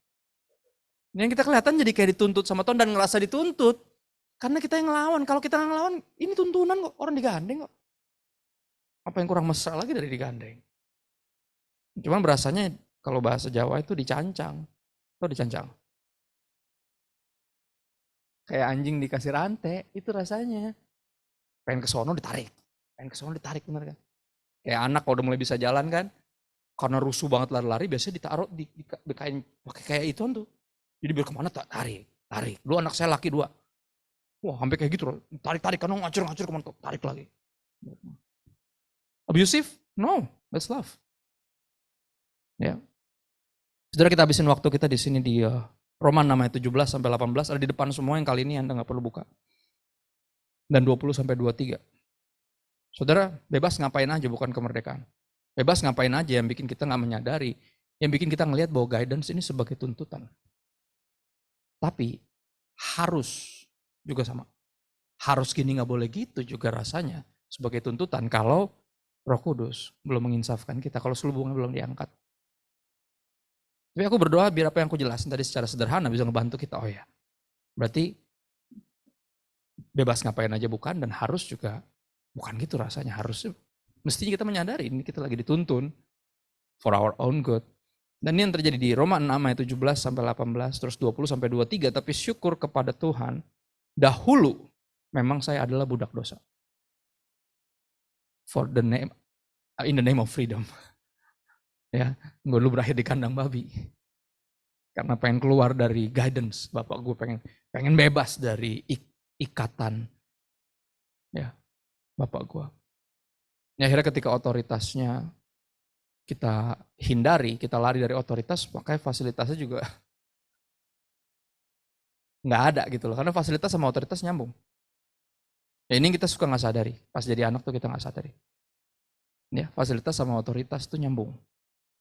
Yang kita kelihatan jadi kayak dituntut sama Tuhan dan ngerasa dituntut. Karena kita yang ngelawan. Kalau kita nggak ngelawan, ini tuntunan kok. Orang digandeng kok. Apa yang kurang mesra lagi dari digandeng? Cuman berasanya kalau bahasa Jawa itu dicancang. Atau dicancang. Kayak anjing dikasih rantai, itu rasanya. Pengen ke sono ditarik. Bener kan? Kayak anak kalau udah mulai bisa jalan kan, karena rusuh banget lari-lari, biasanya ditaruh di kain pakai kayak itu tuh. Jadi biar kemana tarik. Dulu anak saya laki 2. Wah, sampai kayak gitu loh. Tarik karena ngacur kemana tuh, tarik lagi. Abusive? No, that's love. Ya. Saudara, kita habisin waktu kita di sini di Roma 6 ayat 17 sampai 18, ada di depan semua yang kali ini Anda nggak perlu buka. Dan 20 sampai 23. Saudara, bebas ngapain aja bukan kemerdekaan. Bebas ngapain aja yang bikin kita nggak menyadari, yang bikin kita ngelihat bahwa guidance ini sebagai tuntutan. Tapi harus juga sama. Harus gini nggak boleh gitu juga rasanya sebagai tuntutan kalau Roh Kudus belum menginsafkan kita, kalau selubungnya belum diangkat. Tapi aku berdoa biar apa yang aku jelasin tadi secara sederhana bisa ngebantu kita. Oh ya, berarti bebas ngapain aja bukan, dan harus juga bukan gitu rasanya. Harus, mestinya kita menyadari ini kita lagi dituntun for our own good. Dan ini yang terjadi di Roma 6 ayat 17 sampai 18, terus 20 sampai 23. Tapi syukur kepada Tuhan, dahulu memang saya adalah budak dosa. In the name of freedom. Ya, gue dulu berakhir di kandang babi. Karena pengen keluar dari guidance, bapak gue pengen bebas dari ikatan, ya, bapak gue. Ya, akhirnya ketika otoritasnya kita hindari, kita lari dari otoritas, makanya fasilitasnya juga nggak ada gitu loh. Karena fasilitas sama otoritas nyambung. Ya ini kita suka nggak sadari. Pas jadi anak tuh kita nggak sadari. Ya, fasilitas sama otoritas tuh nyambung.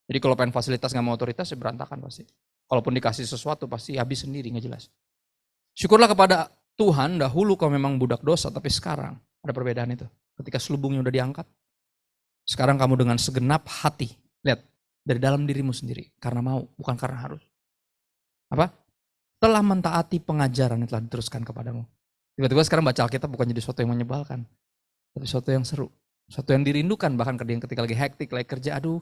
Jadi kalau pengen fasilitas nggak mau otoritas ya berantakan pasti. Kalaupun dikasih sesuatu pasti habis sendiri, nggak jelas. Syukurlah kepada Tuhan, dahulu kau memang budak dosa, tapi sekarang ada perbedaan itu. Ketika selubungnya udah diangkat, sekarang kamu dengan segenap hati, lihat, dari dalam dirimu sendiri, karena mau, bukan karena harus. Apa? Telah mentaati pengajaran yang telah diteruskan kepadamu. Tiba-tiba sekarang baca Alkitab bukan jadi sesuatu yang menyebalkan, tapi sesuatu yang seru. Sesuatu yang dirindukan, bahkan ketika lagi hektik, lagi kerja, aduh,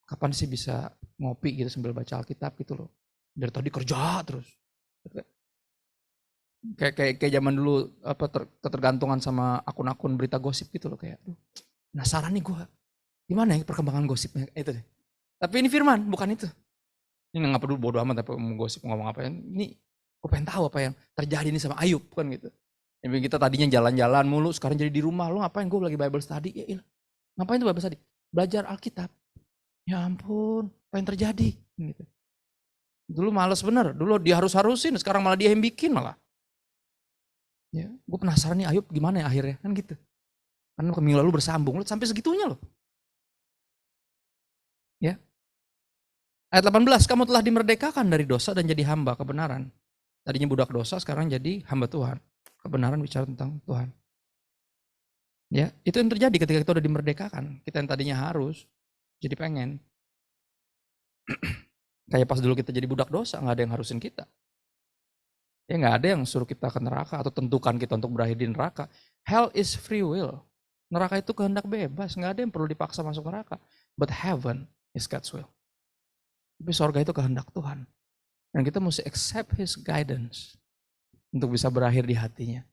kapan sih bisa ngopi gitu sambil baca Alkitab gitu loh. Dari tadi kerja terus. Kayak zaman dulu apa ketergantungan sama akun-akun berita gosip gitu loh, kayak aduh, penasaran nih gue. Gimana ya perkembangan gosipnya itu deh. Tapi ini firman, bukan itu. Ini nggak perlu bodo amat apa mau gosip ngomong apa. Ini gue pengen tahu apa yang terjadi nih sama Ayub kan gitu. Yang kita tadinya jalan-jalan mulu, sekarang jadi di rumah. Lo ngapain? Gue lagi Bible study. Ya ilah. Ngapain tuh Bible study? Belajar Alkitab. Ya ampun, apa yang terjadi? Gitu. Dulu males bener, dulu dia harus-harusin, sekarang malah dia yang bikin malah. Ya, gue penasaran nih Ayub gimana ya akhirnya, kan gitu. Karena minggu lalu bersambung, sampai segitunya loh. Ayat 18, kamu telah dimerdekakan dari dosa dan jadi hamba kebenaran. Tadinya budak dosa, sekarang jadi hamba Tuhan. Kebenaran bicara tentang Tuhan. Ya, itu yang terjadi ketika kita udah dimerdekakan. Kita yang tadinya harus, jadi pengen. Kayak pas dulu kita jadi budak dosa, nggak ada yang harusin kita. Ya nggak ada yang suruh kita ke neraka atau tentukan kita untuk berakhir di neraka. Hell is free will. Neraka itu kehendak bebas, nggak ada yang perlu dipaksa masuk neraka. But heaven is God's will. Tapi sorga itu kehendak Tuhan. Dan kita mesti accept His guidance untuk bisa berakhir di hatinya.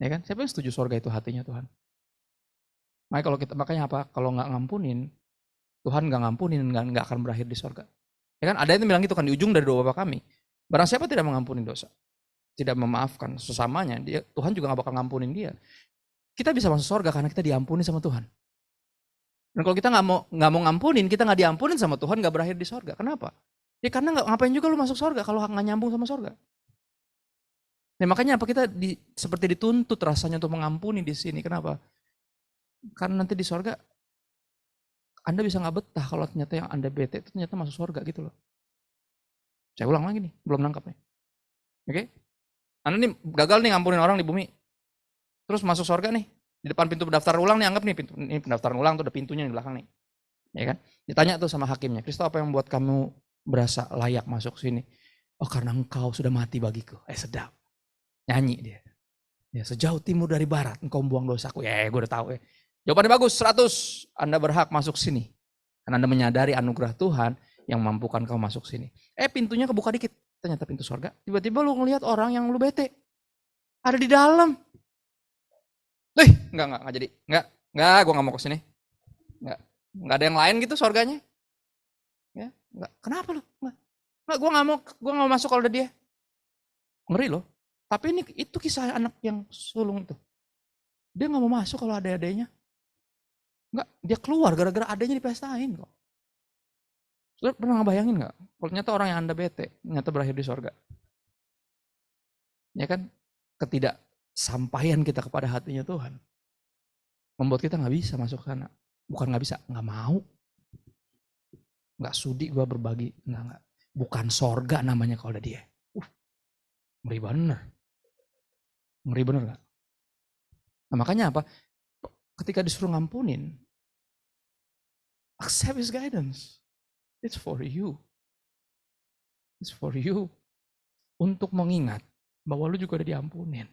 Ya kan? Siapa yang setuju sorga itu hatinya Tuhan? Makanya apa? Kalau nggak ngampunin, Tuhan nggak ngampunin, nggak akan berakhir di sorga. Ya kan? Ada yang bilang gitu kan di ujung dari doa Bapa kami. Barang siapa tidak mengampuni dosa, tidak memaafkan sesamanya, Tuhan juga nggak bakal ngampunin dia. Kita bisa masuk sorga karena kita diampuni sama Tuhan. Dan kalau kita nggak mau ngampunin, kita nggak diampunin sama Tuhan, nggak berakhir di sorga. Kenapa? Ya karena ngapain juga lu masuk sorga kalau nggak nyambung sama sorga. Nah, makanya apa kita seperti dituntut rasanya untuk mengampuni di sini. Kenapa? Karena nanti di sorga Anda bisa nggak betah kalau ternyata yang Anda bete itu ternyata masuk sorga gitu loh. Saya ulang lagi nih, belum nangkap nih. Oke? Anda nih gagal nih ngampunin orang di bumi. Terus masuk sorga nih. Di depan pintu pendaftaran ulang nih, anggap nih ini pendaftaran ulang tuh ada pintunya di belakang nih. Ya kan? Ditanya tuh sama hakimnya, Kristo apa yang membuat kamu berasa layak masuk sini? Oh karena engkau sudah mati bagiku. Sedap. Nyanyi dia. Ya, sejauh timur dari barat engkau buang dosaku. Ya gue udah tahu ya. Jawabannya bagus, 100. Anda berhak masuk sini. Karena Anda menyadari anugerah Tuhan yang mampukan kau masuk sini. Pintunya kebuka dikit. Ternyata pintu surga. Tiba-tiba lu ngelihat orang yang lu bete. Ada di dalam. Enggak jadi. Enggak, gue gak mau ke sini. Enggak ada yang lain gitu surganya. Ya, enggak. Kenapa lu? Enggak, gue gak mau masuk kalau ada dia. Ngeri loh. Tapi itu kisah anak yang sulung itu. Dia gak mau masuk kalau ada adanya. Enggak, dia keluar gara-gara adanya dipestain kok. Saudara pernah ngebayangin gak? Kalau ternyata orang yang Anda bete, ternyata berakhir di surga. Ya kan? Ketidaksampaian kita kepada hatinya Tuhan. Membuat kita gak bisa masuk sana. Bukan gak bisa, gak mau. Gak sudi gue berbagi. Enggak. Bukan surga namanya kalau ada dia. Ngeri bener. Ngeri bener gak? Nah makanya apa? Ketika disuruh ngampunin, accept His guidance. It's for you. It's for you. Untuk mengingat bahwa lu juga udah diampunin.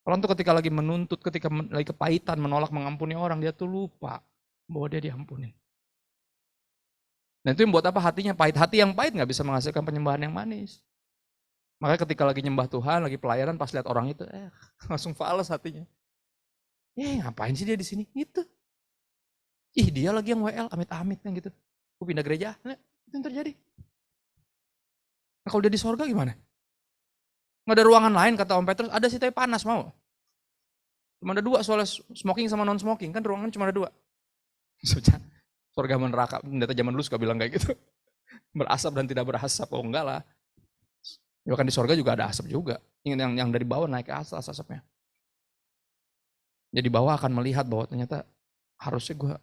Kalau tuh ketika lagi menuntut, ketika lagi kepahitan, menolak mengampuni orang, dia tuh lupa bahwa dia diampunin. Nah itu yang buat apa hatinya pahit. Hati yang pahit gak bisa menghasilkan penyembahan yang manis. Makanya ketika lagi nyembah Tuhan, lagi pelayanan, pas lihat orang itu, langsung fales hatinya. Ngapain sih dia di sini? Gitu. Dia lagi yang WL, amit-amit kan gitu. Gue pindah gereja, itu yang terjadi. Nah kalau dia di sorga gimana? Nggak ada ruangan lain kata Om Petrus, ada sih tapi panas mau. Cuma ada 2 soalnya smoking sama non smoking, kan ruangan cuma ada 2. Sorga sama neraka, pendeta zaman dulu suka bilang kayak gitu. Berasap dan tidak berasap, oh enggak lah. Ya kan di sorga juga ada asap juga. Yang dari bawah naik ke atas asapnya. Jadi bawah akan melihat bahwa ternyata harusnya gue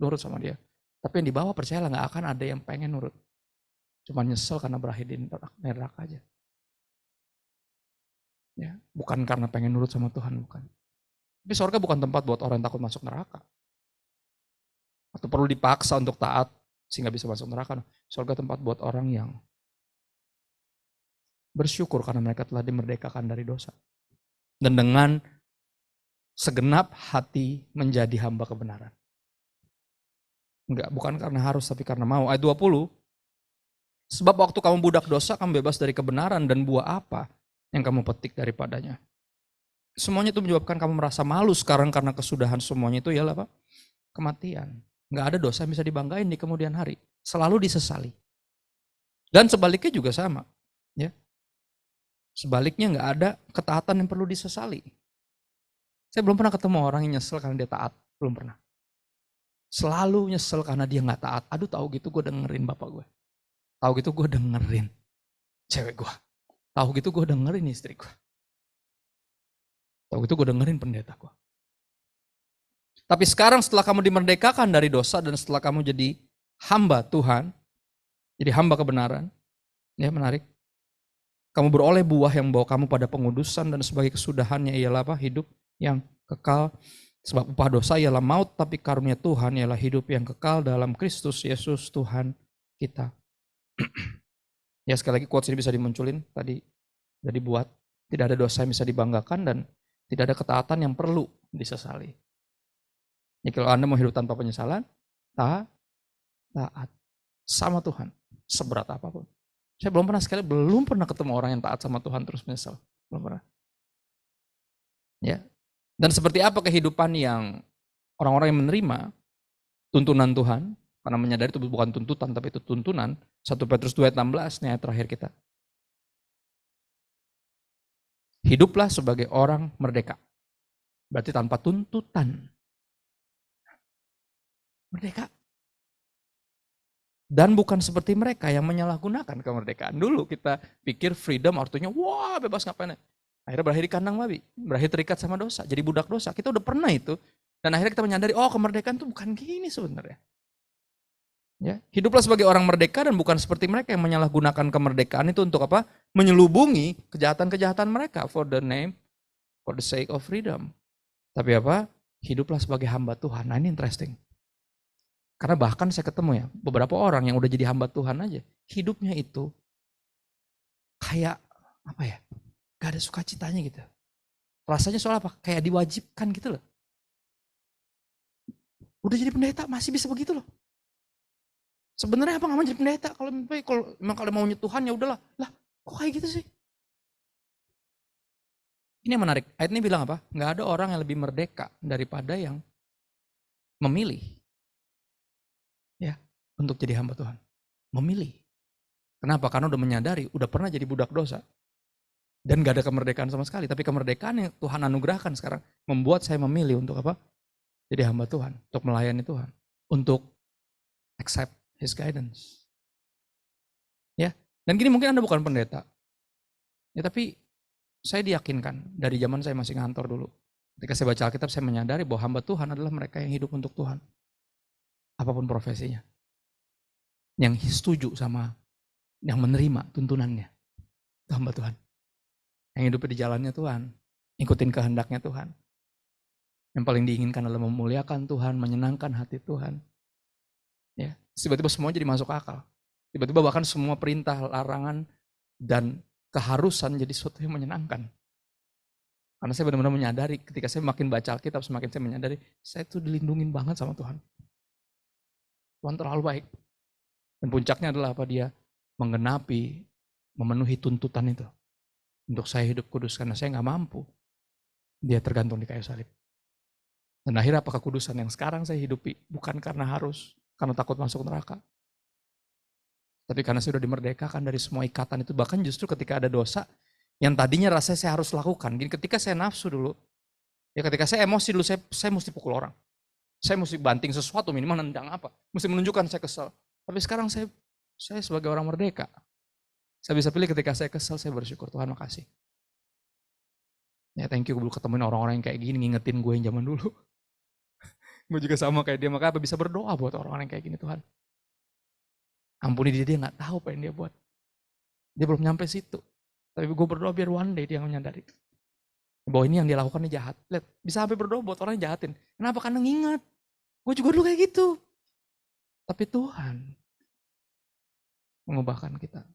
nurut sama dia. Tapi yang di bawah percayalah gak akan ada yang pengen nurut. Cuma nyesel karena berakhir di neraka aja. Ya, bukan karena pengen nurut sama Tuhan, bukan. Tapi surga bukan tempat buat orang yang takut masuk neraka. Atau perlu dipaksa untuk taat sehingga bisa masuk neraka. Surga tempat buat orang yang bersyukur karena mereka telah dimerdekakan dari dosa. Dan dengan segenap hati menjadi hamba kebenaran. Enggak, bukan karena harus tapi karena mau. Ayat 20. Sebab waktu kamu budak dosa, kamu bebas dari kebenaran, dan buah apa yang kamu petik daripadanya. Semuanya itu menyebabkan kamu merasa malu sekarang karena kesudahan semuanya itu ialah apa? Kematian. Enggak ada dosa yang bisa dibanggain di kemudian hari. Selalu disesali. Dan sebaliknya juga sama. Ya. Sebaliknya enggak ada ketaatan yang perlu disesali. Saya belum pernah ketemu orang yang nyesel karena dia taat. Belum pernah. Selalu nyesel karena dia enggak taat. Aduh tahu gitu gue dengerin bapak gue. Tahu gitu gue dengerin cewek gue. Tahu gitu gue dengerin istri gue. Tahu gitu gue dengerin pendeta gue. Tapi sekarang setelah kamu dimerdekakan dari dosa dan setelah kamu jadi hamba Tuhan, jadi hamba kebenaran. Ya, menarik. Kamu beroleh buah yang membawa kamu pada pengudusan dan sebagai kesudahannya ialah apa? Hidup yang kekal. Sebab upah dosa ialah maut, tapi karunia Tuhan ialah hidup yang kekal dalam Kristus Yesus Tuhan kita. Ya, sekali lagi quotes ini bisa dimunculin tadi udah dibuat. Tidak ada dosa yang bisa dibanggakan dan tidak ada ketaatan yang perlu disesali. Jadi kalau Anda mau hidup tanpa penyesalan, taat sama Tuhan seberat apapun. Saya belum pernah ketemu orang yang taat sama Tuhan terus menyesal. Belum pernah. Ya. Dan seperti apa kehidupan yang orang-orang yang menerima tuntunan Tuhan, karena menyadari itu bukan tuntutan tapi itu tuntunan. 1 Petrus 2 ayat 16 nih ayat terakhir kita. Hiduplah sebagai orang merdeka. Berarti tanpa tuntutan. Merdeka. Dan bukan seperti mereka yang menyalahgunakan kemerdekaan. Dulu kita pikir freedom artinya wah bebas ngapain. Akhirnya berakhir di kandang babi. Berakhir terikat sama dosa. Jadi budak dosa. Kita udah pernah itu. Dan akhirnya kita menyadari oh kemerdekaan itu bukan gini sebenarnya. Ya, hiduplah sebagai orang merdeka dan bukan seperti mereka yang menyalahgunakan kemerdekaan itu untuk apa? Menyelubungi kejahatan-kejahatan mereka for the sake of freedom. Tapi apa? Hiduplah sebagai hamba Tuhan. Nah ini interesting. Karena bahkan saya ketemu ya, beberapa orang yang udah jadi hamba Tuhan aja, hidupnya itu kayak apa ya? Gak ada sukacitanya gitu. Rasanya soal apa? Kayak diwajibkan gitu loh. Udah jadi pendeta masih bisa begitu loh. Sebenarnya apa nggak mau jadi pendeta? Kalau memang kalau maunya Tuhan ya udahlah. Lah, kok kayak gitu sih? Ini yang menarik. Ayat ini bilang apa? Nggak ada orang yang lebih merdeka daripada yang memilih ya untuk jadi hamba Tuhan. Memilih. Kenapa? Karena udah menyadari, udah pernah jadi budak dosa. Dan gak ada kemerdekaan sama sekali. Tapi kemerdekaan yang Tuhan anugerahkan sekarang membuat saya memilih untuk apa? Jadi hamba Tuhan. Untuk melayani Tuhan. Untuk accept His guidance. Ya. Dan gini mungkin Anda bukan pendeta. Ya tapi saya diyakinkan dari zaman saya masih ngantor dulu. Ketika saya baca Alkitab saya menyadari bahwa hamba Tuhan adalah mereka yang hidup untuk Tuhan. Apapun profesinya. Yang setuju sama, yang menerima tuntunannya. Itu hamba Tuhan. Yang hidup di jalannya Tuhan. Ikutin kehendaknya Tuhan. Yang paling diinginkan adalah memuliakan Tuhan, menyenangkan hati Tuhan. Ya, tiba-tiba semua jadi masuk akal. Tiba-tiba bahkan semua perintah, larangan, dan keharusan jadi sesuatu yang menyenangkan. Karena saya benar-benar menyadari ketika saya makin baca Alkitab, semakin saya menyadari saya tuh dilindungin banget sama Tuhan. Tuhan terlalu baik. Dan puncaknya adalah apa? Dia menggenapi, memenuhi tuntutan itu. Untuk saya hidup kudus karena saya nggak mampu. Dia tergantung di kayu salib. Dan akhirnya apakah kudusan yang sekarang saya hidupi bukan karena harus, karena takut masuk neraka. Tapi karena saya sudah dimerdekakan dari semua ikatan itu. Bahkan justru ketika ada dosa, yang tadinya rasanya saya harus lakukan. Gini, ketika saya nafsu dulu, ya ketika saya emosi dulu, saya mesti pukul orang. Saya mesti banting sesuatu, minimal nendang apa. Mesti menunjukkan saya kesal. Tapi sekarang saya sebagai orang merdeka. Saya bisa pilih ketika saya kesal, saya bersyukur. Tuhan makasih. Ya thank you, gue ketemuin orang-orang yang kayak gini, ngingetin gue yang zaman dulu. Gue juga sama kayak dia, makanya apa bisa berdoa buat orang-orang yang kayak gini Tuhan. Ampuni dia gak tahu apa yang dia buat. Dia belum nyampe situ. Tapi gue berdoa biar one day dia menyadari. Bahwa ini yang dia lakukan ini jahat. Lihat, bisa sampai berdoa buat orang yang jahatin. Kenapa? Karena ngingat. Gue juga dulu kayak gitu. Tapi Tuhan mengubahkan kita.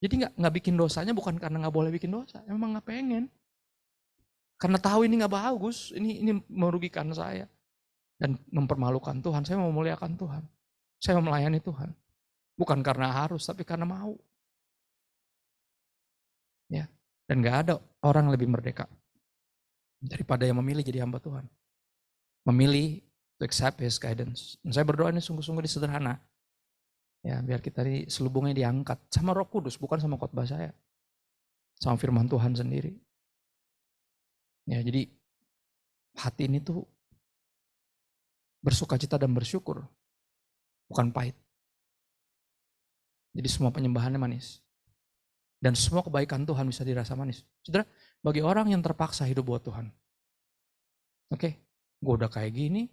Jadi nggak bikin dosanya bukan karena nggak boleh bikin dosa. Emang nggak pengen. Karena tahu ini nggak bagus. Ini merugikan saya. Dan mempermalukan Tuhan. Saya mau memuliakan Tuhan. Saya mau melayani Tuhan. Bukan karena harus, tapi karena mau. Ya. Dan nggak ada orang yang lebih merdeka daripada yang memilih jadi hamba Tuhan. Memilih to accept His guidance. Dan saya berdoa ini sungguh-sungguh sederhana. Ya, biar kita selubungnya diangkat sama Roh Kudus, bukan sama khotbah saya. Sama firman Tuhan sendiri. Ya, jadi hati ini tuh bersukacita dan bersyukur. Bukan pahit. Jadi semua penyembahannya manis. Dan semua kebaikan Tuhan bisa dirasa manis. Saudara, bagi orang yang terpaksa hidup buat Tuhan. Oke, gue udah kayak gini,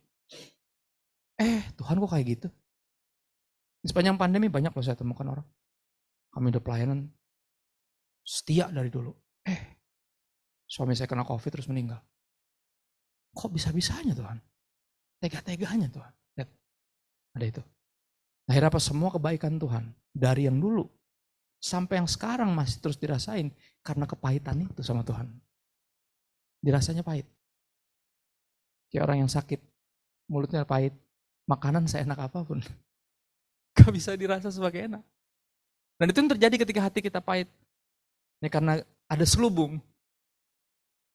Tuhan kok kayak gitu? Di sepanjang pandemi banyak loh saya temukan orang. Kami udah pelayanan setia dari dulu. Suami saya kena COVID terus meninggal. Kok bisa-bisanya Tuhan? Tega-teganya Tuhan. Lihat, ada itu. Akhirnya apa? Semua kebaikan Tuhan dari yang dulu sampai yang sekarang masih terus dirasain karena kepahitan itu sama Tuhan. Dirasanya pahit. Kayak orang yang sakit, mulutnya pahit, makanan seenak apapun. Gak bisa dirasa sebagai enak. Dan itu yang terjadi ketika hati kita pahit. Ini karena ada selubung.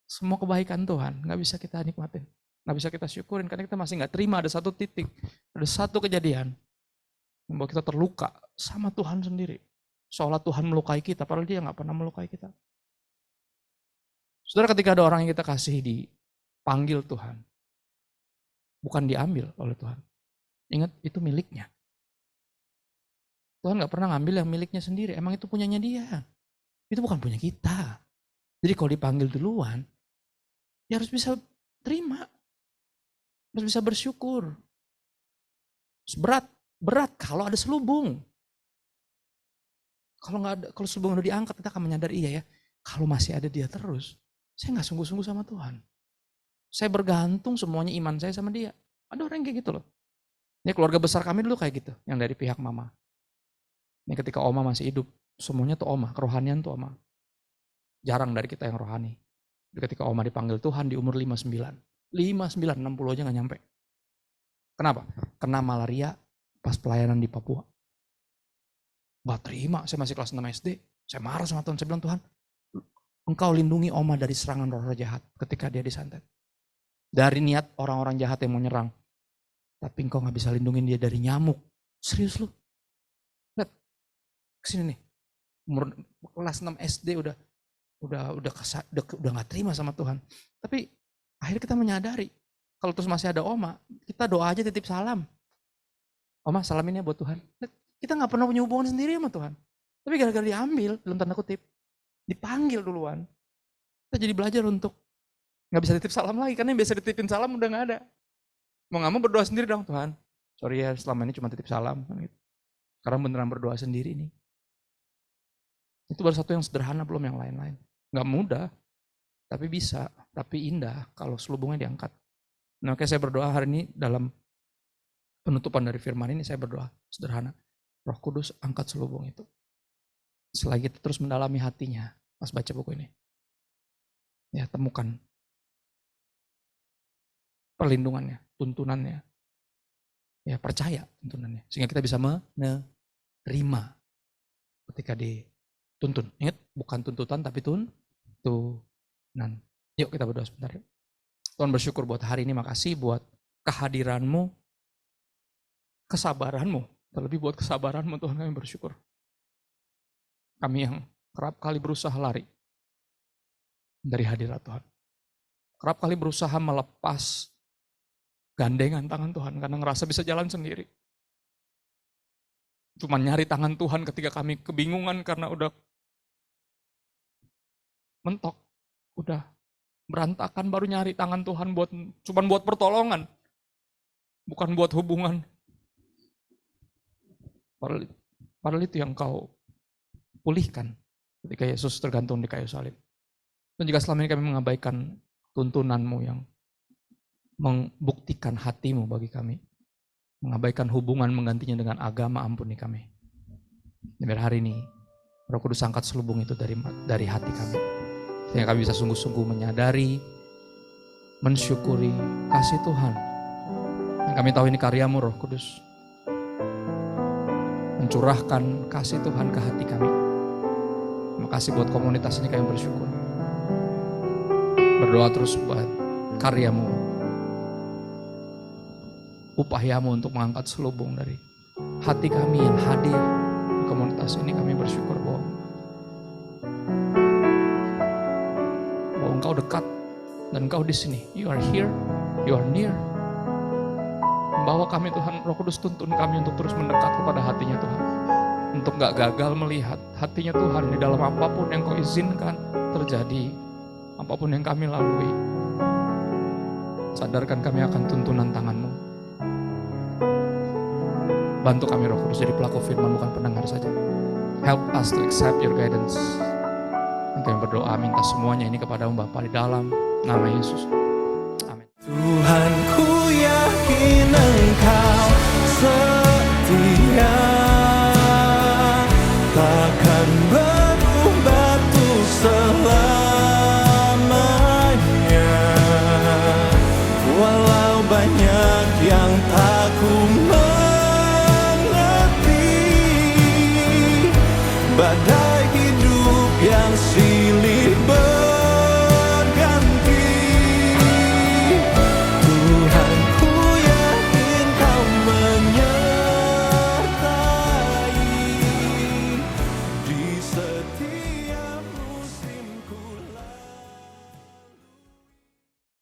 Semua kebaikan Tuhan gak bisa kita nikmatin. Gak bisa kita syukurin karena kita masih gak terima ada satu titik. Ada satu kejadian yang membuat kita terluka sama Tuhan sendiri. Seolah Tuhan melukai kita, padahal dia gak pernah melukai kita. Saudara, ketika ada orang yang kita kasih dipanggil Tuhan, bukan diambil oleh Tuhan. Ingat, itu miliknya. Tuhan gak pernah ngambil yang miliknya sendiri, emang itu punyanya dia. Itu bukan punya kita. Jadi kalau dipanggil duluan, ya harus bisa terima. Harus bisa bersyukur. Berat kalau ada selubung. Kalau selubung udah diangkat, kita akan menyadari iya ya, kalau masih ada dia terus, saya nggak sungguh-sungguh sama Tuhan. Saya bergantung semuanya iman saya sama dia. Ada orang yang kayak gitu loh. Ini keluarga besar kami dulu kayak gitu, yang dari pihak mama. Ini ketika oma masih hidup, semuanya tuh oma, kerohanian tuh oma. Jarang dari kita yang rohani. Ketika oma dipanggil Tuhan di umur 59, 60 aja nggak nyampe. Kenapa? Kena malaria pas pelayanan di Papua. Gak terima, saya masih kelas 6 SD. Saya marah sama Tuhan, saya bilang, Tuhan, Engkau lindungi Oma dari serangan roh-roh jahat ketika dia disantet. Dari niat orang-orang jahat yang mau nyerang. Tapi Engkau gak bisa lindungin dia dari nyamuk. Serius lu? Lihat, kesini nih. Umur kelas 6 SD udah gak terima sama Tuhan. Tapi akhirnya kita menyadari, kalau terus masih ada Oma, kita doa aja titip salam. Oma, salam ini buat Tuhan. Kita gak pernah punya hubungan sendiri sama Tuhan. Tapi gara-gara diambil, dalam tanda kutip, dipanggil duluan, kita jadi belajar untuk gak bisa titip salam lagi. Karena yang biasa dititipin salam udah gak ada. Mau gak mau berdoa sendiri dong, Tuhan. Sorry ya, selama ini cuma titip salam. Sekarang beneran berdoa sendiri nih. Itu baru satu yang sederhana, belum yang lain-lain. Gak mudah, tapi bisa, tapi indah kalau selubungnya diangkat. Nah, oke, saya berdoa hari ini dalam penutupan dari firman ini, saya berdoa sederhana. Roh Kudus angkat selubung itu. Selagi kita terus mendalami hatinya pas baca buku ini. Ya, temukan perlindungannya, tuntunannya. Ya, percaya tuntunannya. Sehingga kita bisa menerima ketika dituntun. Ingat, bukan tuntutan tapi tuntunan. Yuk kita berdoa sebentar. Tuhan, bersyukur buat hari ini, makasih buat kehadiranmu, kesabaranmu. Terlebih buat kesabaranmu Tuhan, kami bersyukur. Kami yang kerap kali berusaha lari dari hadirat Tuhan. Kerap kali berusaha melepas gandengan tangan Tuhan karena ngerasa bisa jalan sendiri. Cuma nyari tangan Tuhan ketika kami kebingungan karena udah mentok, udah berantakan, baru nyari tangan Tuhan cuman buat pertolongan. Bukan buat hubungan. Padahal itu yang kau pulihkan ketika Yesus tergantung di kayu salib. Dan jika selama ini kami mengabaikan tuntunanmu yang membuktikan hatimu bagi kami, mengabaikan hubungan menggantinya dengan agama, ampuni kami. Biar hari ini Roh Kudus angkat selubung itu dari hati kami, sehingga kami bisa sungguh-sungguh menyadari, mensyukuri kasih Tuhan. Dan kami tahu ini karyamu Roh Kudus, mencurahkan kasih Tuhan ke hati kami. Terima kasih buat komunitas ini, kami bersyukur. Berdoa terus buat karyamu, upayamu untuk mengangkat selubung dari hati kami yang hadir di komunitas ini. Kami bersyukur bahwa Engkau dekat dan Engkau di sini. You are here, you are near. Membawa kami Tuhan, Roh Kudus tuntun kami untuk terus mendekat kepada hatinya Tuhan. Untuk gak gagal melihat hatinya Tuhan di dalam apapun yang Kau izinkan terjadi, apapun yang kami lalui. Sadarkan kami akan tuntunan tangan-Mu. Bantu kami Roh Kudus jadi pelaku firman, bukan pendengar saja. Help us to accept your guidance. Dan kami berdoa minta semuanya ini kepada-Mu Bapa di dalam nama Yesus. Amin. Tuhan, ku yakin Engkau